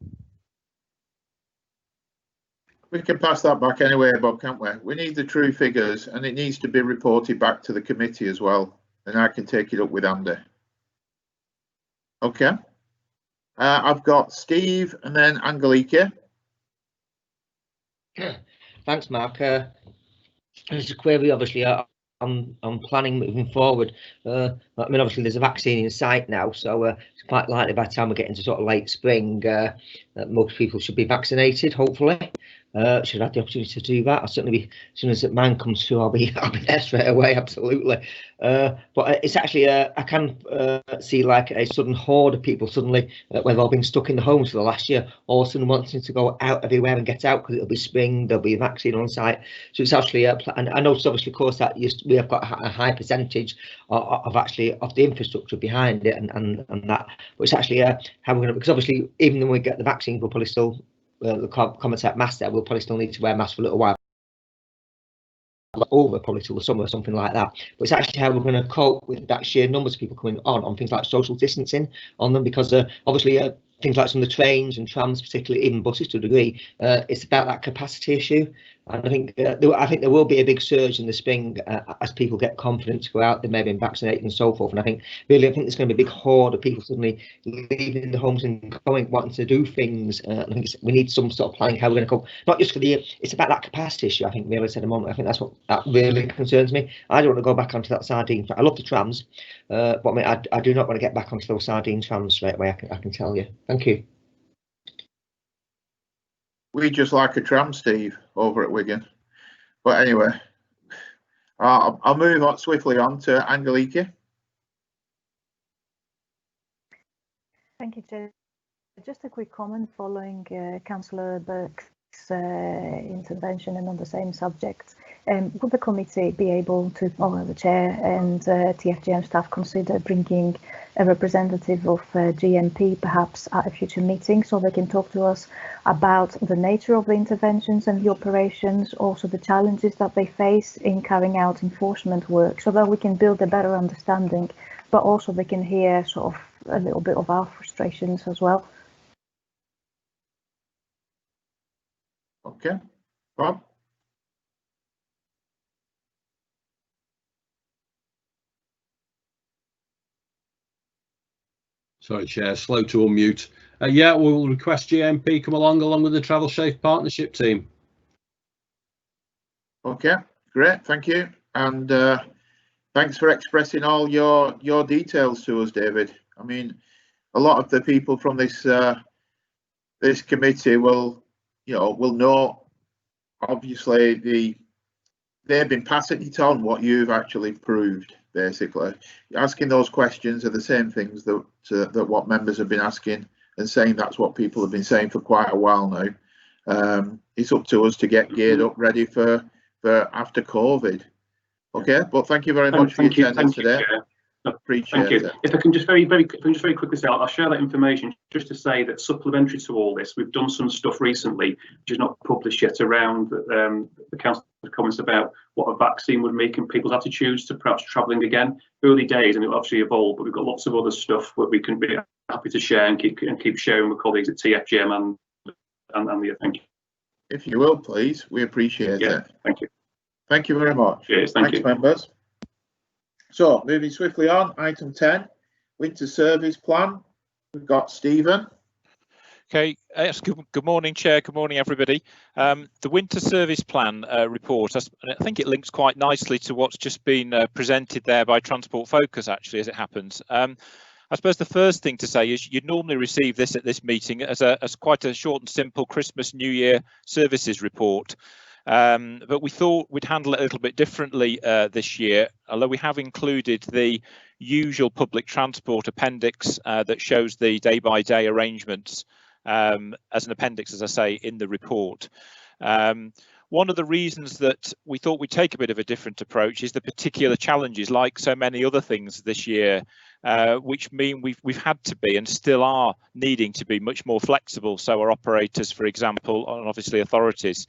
We can pass that back anyway, Bob, can't we? We need the true figures, and it needs to be reported back to the committee as well. And I can take it up with Andy. Okay. I've got Steve and then Angelika. Thanks, Mark. There's a query, obviously, on planning moving forward. I mean, obviously, there's a vaccine in sight now, so it's quite likely by the time we get into sort of late spring, that most people should be vaccinated, hopefully. Should have the opportunity to do that. I'll certainly be, as soon as mine comes through, I'll be there straight away, absolutely. But it's actually, I can see like a sudden horde of people suddenly, when they've all been stuck in the homes for the last year, all of a sudden wanting to go out everywhere and get out because it'll be spring, there'll be a vaccine on site. So it's actually, and I know obviously, of course, that we have got a high percentage of actually of the infrastructure behind it and that. But it's actually how we're going to, because obviously, even when we get the vaccine, we'll probably still, the contact mask there, we'll probably still need to wear masks for a little while. Over probably till the summer or something like that, but it's actually how we're going to cope with that sheer numbers of people coming on things like social distancing on them, because obviously things like some of the trains and trams, particularly even buses to a degree, it's about that capacity issue. And I think there will be a big surge in the spring as people get confident to go out. They may have been vaccinated and so forth. And I think there's going to be a big horde of people suddenly leaving the homes and going, wanting to do things. I think we need some sort of planning how we're going to cope. Not just for the year. It's about that capacity issue. I think Mary said a moment. I think that's what that really concerns me. I don't want to go back onto that sardine. I love the trams, but I mean, I do not want to get back onto those sardine trams straight away. I can tell you. Thank you. We just like a tram, Steve, over at Wigan. But anyway, I'll move on swiftly on to Angelika. Thank you, Chair. Just a quick comment following Councillor Burke's intervention and on the same subject. Would the committee be able to, or the chair and TFGM staff, consider bringing a representative of GMP perhaps at a future meeting so they can talk to us about the nature of the interventions and the operations, also the challenges that they face in carrying out enforcement work, so that we can build a better understanding, but also they can hear sort of a little bit of our frustrations as well. Okay, Bob. Sorry, Chair, slow to unmute. Yeah, we'll request GMP come along with the Travel Safe Partnership team. Okay, great, thank you. And thanks for expressing all your details to us, David. I mean, a lot of the people from this this committee will know, obviously, they've been passing it on what you've actually proved. Basically, asking those questions are the same things that what members have been asking and saying. That's what people have been saying for quite a while now. It's up to us to get geared up, ready for after COVID. Okay, but thank you very much for your attendance today. Appreciate it. If I can just very quickly say, I'll share that information just to say that supplementary to all this, we've done some stuff recently which is not published yet around the council comments about what a vaccine would make in people's attitudes to perhaps travelling again. Early days, and it will obviously evolve, but we've got lots of other stuff that we can be happy to share and keep sharing with colleagues at TFGM and the thank you. If you will, please, we appreciate it. Thank you. Thank you very much. Cheers. Thanks, members. So, moving swiftly on, item 10, winter service plan. We've got Stephen. Okay, yes, good morning, Chair. Good morning, everybody. The winter service plan report, I think it links quite nicely to what's just been presented there by Transport Focus, actually, as it happens. I suppose the first thing to say is you'd normally receive this at this meeting as quite a short and simple Christmas New Year services report. But we thought we'd handle it a little bit differently this year, although we have included the usual public transport appendix that shows the day-by-day arrangements as an appendix, as I say, in the report. One of the reasons that we thought we'd take a bit of a different approach is the particular challenges, like so many other things this year, which mean we've had to be and still are needing to be much more flexible. So our operators, for example, and obviously authorities.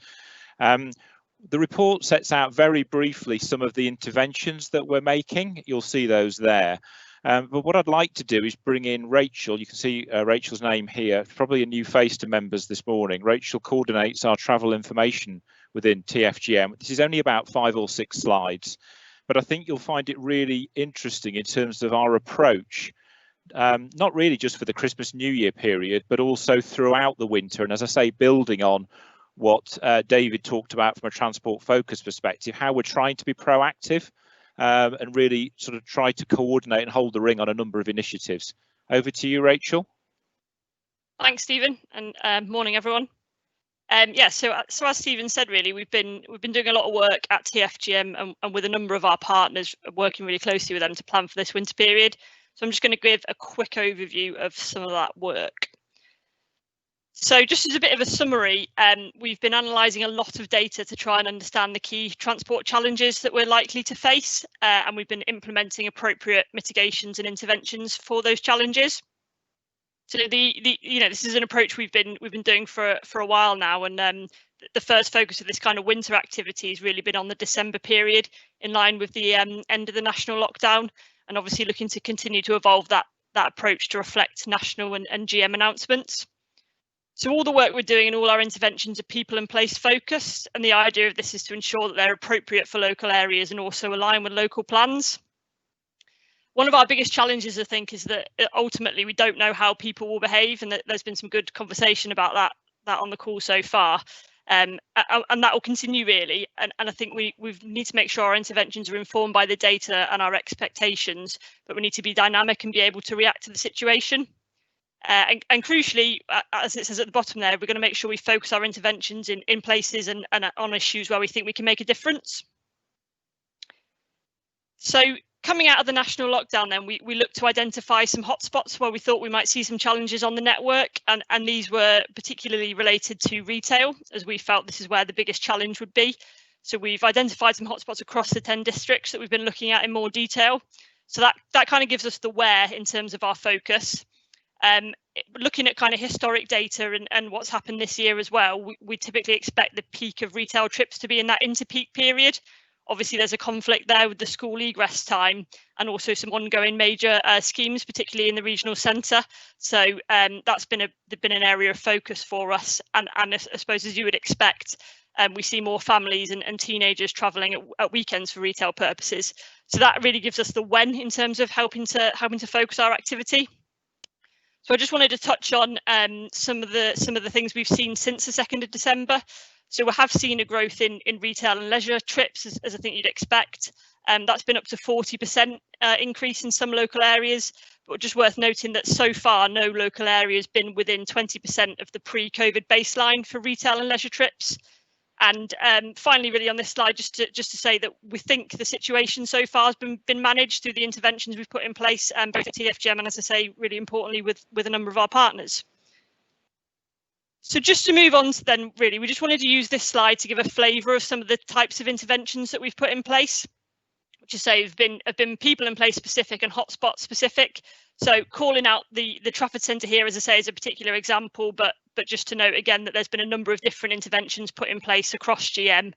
The report sets out very briefly some of the interventions that we're making. You'll see those there. But what I'd like to do is bring in Rachel. You can see Rachel's name here. Probably a new face to members this morning. Rachel coordinates our travel information within TFGM. This is only about 5 or 6 slides, but I think you'll find it really interesting in terms of our approach, not really just for the Christmas New Year period, but also throughout the winter. And as I say, building on what David talked about from a transport focus perspective, how we're trying to be proactive and really sort of try to coordinate and hold the ring on a number of initiatives. Over to you, Rachel. Thanks, Stephen, and morning, everyone. Yeah, so as Stephen said, really, we've been doing a lot of work at TFGM and with a number of our partners, working really closely with them to plan for this winter period. So I'm just going to give a quick overview of some of that work. So just as a bit of a summary, we've been analysing a lot of data to try and understand the key transport challenges that we're likely to face, and we've been implementing appropriate mitigations and interventions for those challenges. So this is an approach we've been doing for a while now, and the first focus of this kind of winter activity has really been on the December period, in line with the end of the national lockdown, and obviously looking to continue to evolve that approach to reflect national and GM announcements. So all the work we're doing and all our interventions are people and place focused, and the idea of this is to ensure that they're appropriate for local areas and also align with local plans. One of our biggest challenges, I think, is that ultimately we don't know how people will behave, and that there's been some good conversation about that on the call so far, and that will continue really. And I think we need to make sure our interventions are informed by the data and our expectations, but we need to be dynamic and be able to react to the situation. And crucially, as it says at the bottom there, we're going to make sure we focus our interventions in places and on issues where we think we can make a difference. So coming out of the national lockdown, then we looked to identify some hotspots where we thought we might see some challenges on the network, and these were particularly related to retail, as we felt this is where the biggest challenge would be. So we've identified some hotspots across the 10 districts that we've been looking at in more detail. So that kind of gives us the where in terms of our focus. Looking at kind of historic data and what's happened this year as well, we typically expect the peak of retail trips to be in that inter-peak period. Obviously, there's a conflict there with the school egress time and also some ongoing major schemes, particularly in the regional centre. So that's been an area of focus for us. And I suppose, as you would expect, we see more families and teenagers travelling at weekends for retail purposes. So that really gives us the when in terms of helping to focus our activity. So I just wanted to touch on some of the things we've seen since the 2nd of December. So we have seen a growth in retail and leisure trips, as I think you'd expect. That's been up to 40% increase in some local areas, but just worth noting that so far no local area has been within 20% of the pre-COVID baseline for retail and leisure trips. And finally, really on this slide, just to say that we think the situation so far has been managed through the interventions we've put in place, both at TFGM and, as I say, really importantly, with a number of our partners. So just to move on to then, really, we just wanted to use this slide to give a flavour of some of the types of interventions that we've put in place, which I say have been people in place specific and hotspot specific. So calling out the Trafford Centre here, as I say, is a particular example, but just to note again that there's been a number of different interventions put in place across GM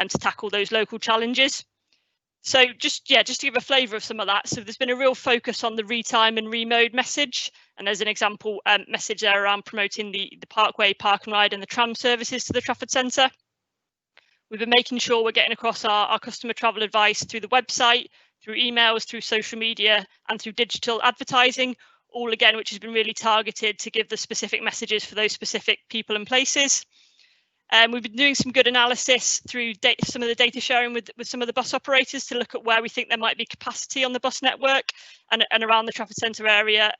to tackle those local challenges. So just to give a flavour of some of that. So there's been a real focus on the retime and remode message, and there's an example message there around promoting the Parkway, Park and Ride and the tram services to the Trafford Centre. We've been making sure we're getting across our customer travel advice through the website, through emails, through social media and through digital advertising, all again which has been really targeted to give the specific messages for those specific people and places. We've been doing some good analysis through some of the data sharing with some of the bus operators to look at where we think there might be capacity on the bus network and around the Trafford Centre area.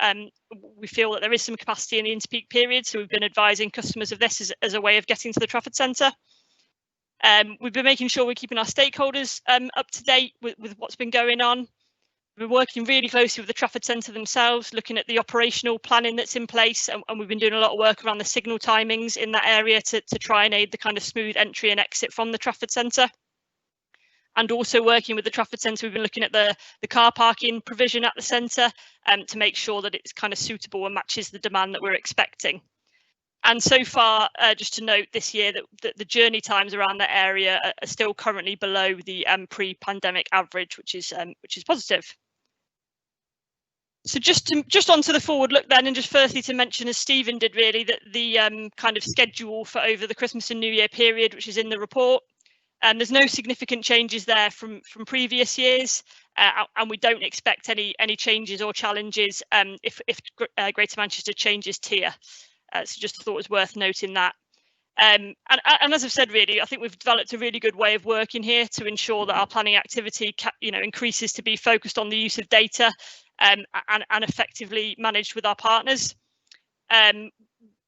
We feel that there is some capacity in the interpeak period, so we've been advising customers of this as a way of getting to the Trafford Centre. We've been making sure we're keeping our stakeholders up to date with what's been going on. We're working really closely with the Trafford Centre themselves, looking at the operational planning that's in place, and we've been doing a lot of work around the signal timings in that area to try and aid the kind of smooth entry and exit from the Trafford Centre. And also working with the Trafford Centre, we've been looking at the car parking provision at the centre to make sure that it's kind of suitable and matches the demand that we're expecting. And so far, just to note this year that the journey times around that area are still currently below the pre-pandemic average, which is positive. So just onto the forward look then, and just firstly to mention, as Stephen did really, that the kind of schedule for over the Christmas and New Year period, which is in the report, there's no significant changes there from previous years, and we don't expect any changes or challenges if Greater Manchester changes tier. So just thought it was worth noting that. And as I've said, really, I think we've developed a really good way of working here to ensure that our planning activity, increases to be focused on the use of data and effectively managed with our partners.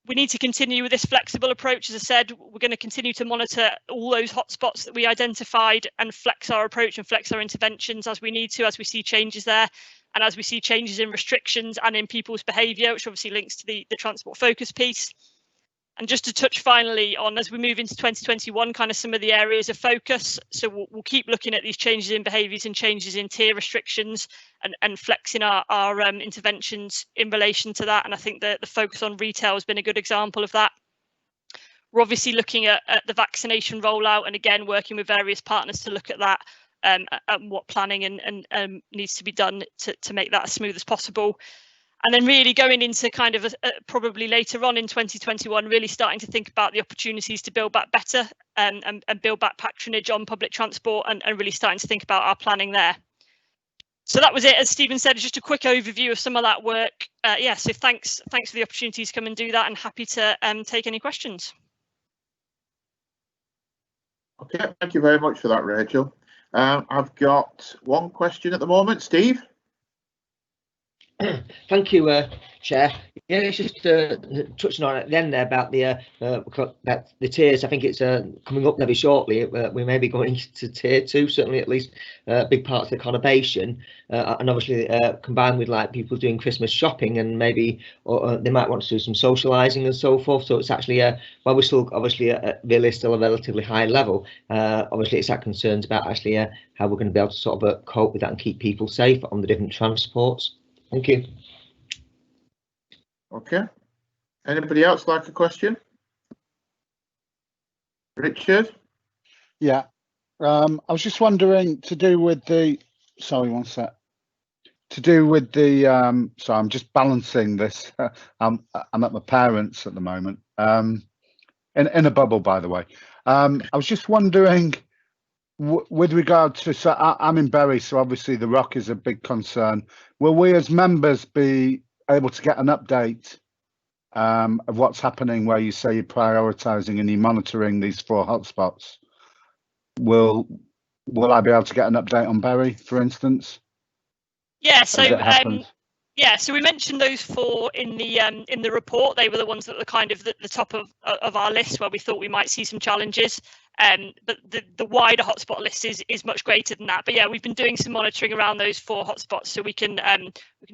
We need to continue with this flexible approach. As I said, we're going to continue to monitor all those hotspots that we identified and flex our approach and flex our interventions as we need to, as we see changes there, and as we see changes in restrictions and in people's behaviour, which obviously links to the transport focus piece. And just to touch finally on, as we move into 2021, kind of some of the areas of focus. So we'll keep looking at these changes in behaviours and changes in tier restrictions and flexing our interventions in relation to that. And I think that the focus on retail has been a good example of that. We're obviously looking at the vaccination rollout, and again, working with various partners to look at that and what planning and needs to be done to make that as smooth as possible. And then really going into kind of probably later on in 2021, really starting to think about the opportunities to build back better and build back patronage on public transport and really starting to think about our planning there. So that was it. As Stephen said, just a quick overview of some of that work. Yeah, so thanks for the opportunity to come and do that, and happy to take any questions. Okay, thank you very much for that, Rachel. I've got one question at the moment. Steve? Thank you, Chair. Yeah, it's just touching on at the end there about the tiers. I think it's coming up very shortly. We may be going to tier 2, certainly at least big parts of the conurbation, and obviously combined with like people doing Christmas shopping, and maybe they might want to do some socialising and so forth. So it's actually while we're still obviously really still a relatively high level, obviously it's that concerns about actually how we're going to be able to sort of cope with that and keep people safe on the different transports. Thank you. Okay. Anybody else like a question? Richard? Yeah. I was just wondering to do with the, sorry, one sec. To do with the, so I'm just balancing this. I'm at my parents' at the moment, in a bubble, by the way. I was just wondering, with regard to, so I'm in Bury, so obviously the rock is a big concern. Will we as members be able to get an update of what's happening where you say you're prioritising and you're monitoring these 4 hotspots? Will I be able to get an update on Bury, for instance? Yeah, so yeah, so we mentioned those 4 in the report. They were the ones that were kind of the top of our list where we thought we might see some challenges. But the wider hotspot list is much greater than that. But yeah, we've been doing some monitoring around those 4 hotspots, so we can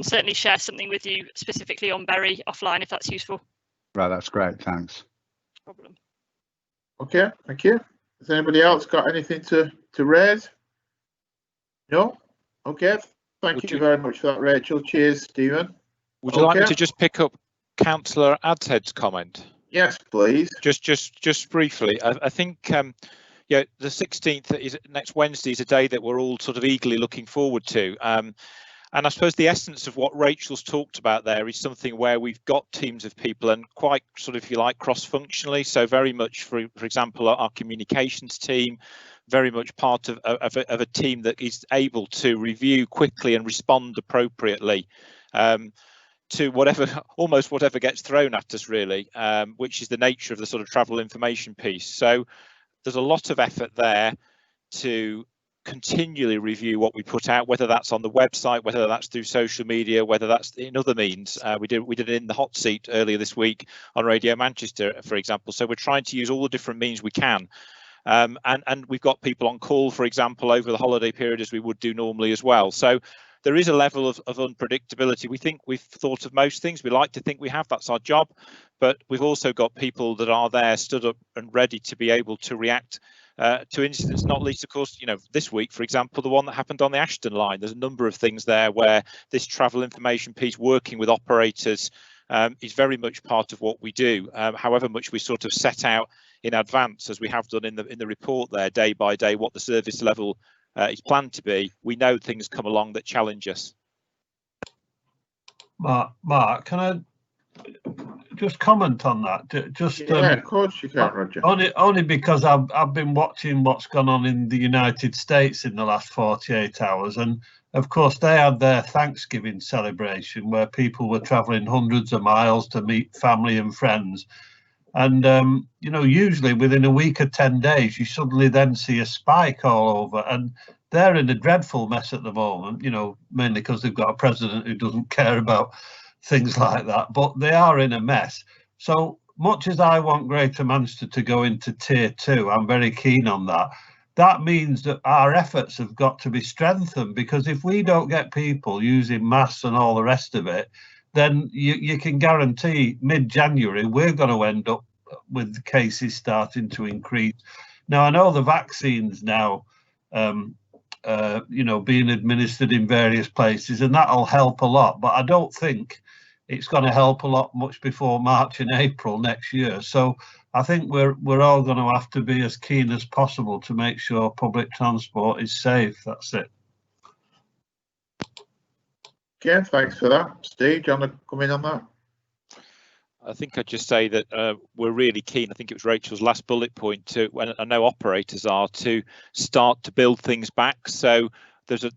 certainly share something with you specifically on Bury offline if that's useful. Right, that's great. Thanks. No problem. Okay, thank you. Has anybody else got anything to raise? No? Okay. Thank you very much for that, Rachel. Cheers, Stephen. Would you like me to just pick up Councillor Adhead's comment? Yes, please. Just briefly, I think yeah, the 16th is next Wednesday is a day that we're all sort of eagerly looking forward to. And I suppose the essence of what Rachel's talked about there is something where we've got teams of people and quite sort of, if you like, cross-functionally. So very much, for example, our communications team, very much part of a team that is able to review quickly and respond appropriately to almost whatever gets thrown at us, really, which is the nature of the sort of travel information piece. So there's a lot of effort there to continually review what we put out, whether that's on the website, whether that's through social media, whether that's in other means. We did it in the hot seat earlier this week on Radio Manchester, for example. So we're trying to use all the different means we can. And we've got people on call, for example, over the holiday period, as we would do normally as well. So there is a level of unpredictability. We think we've thought of most things. We like to think we have. That's our job. But we've also got people that are there, stood up and ready to be able to react to incidents, not least, of course, this week, for example, the one that happened on the Ashton line. There's a number of things there where this travel information piece, working with operators, is very much part of what we do. However much we sort of set out in advance, as we have done in the report there, day by day, what the service level is planned to be, we know things come along that challenge us. Mark, can I just comment on that? Just yeah, of course you can, Roger. Only because I've been watching what's gone on in the United States in the last 48 hours, and of course they had their Thanksgiving celebration where people were travelling hundreds of miles to meet family and friends. And you know, usually within a week or 10 days, you suddenly then see a spike all over, and they're in a dreadful mess at the moment. You know, mainly because they've got a president who doesn't care about things like that, but they are in a mess. So much as I want Greater Manchester to go into tier 2, I'm very keen on that. That means that our efforts have got to be strengthened, because if we don't get people using masks and all the rest of it, then you can guarantee mid-January we're going to end up with the cases starting to increase. Now, I know the vaccines now, you know, being administered in various places, and that'll help a lot, but I don't think it's going to help a lot much before March and April next year. So I think we're all going to have to be as keen as possible to make sure public transport is safe. That's it. Okay, thanks for that. Steve, do you want to come in on that? I think I'd just say that we're really keen. I think it was Rachel's last bullet point to, when I know operators are, to start to build things back. So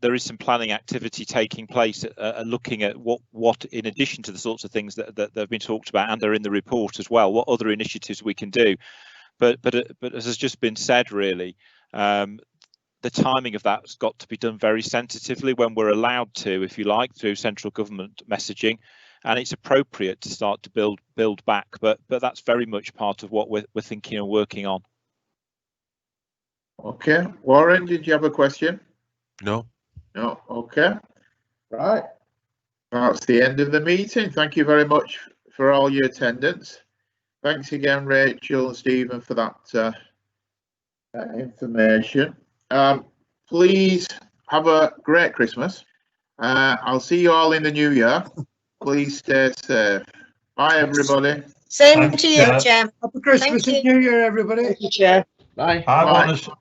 there is some planning activity taking place, looking at what in addition to the sorts of things that have been talked about and are in the report as well, what other initiatives we can do. But as has just been said, really, the timing of that's got to be done very sensitively when we're allowed to, if you like, through central government messaging, and it's appropriate to start to build back. But that's very much part of what we're thinking and working on. Okay, Warren, did you have a question? No. No. Okay. Right. That's the end of the meeting. Thank you very much for all your attendance. Thanks again, Rachel and Stephen, for that information. Please have a great Christmas. I'll see you all in the new year. Please stay safe. Bye, everybody. Same to you, Chair. Happy Christmas and New Year, everybody. Thank you, Chair. Bye. I want to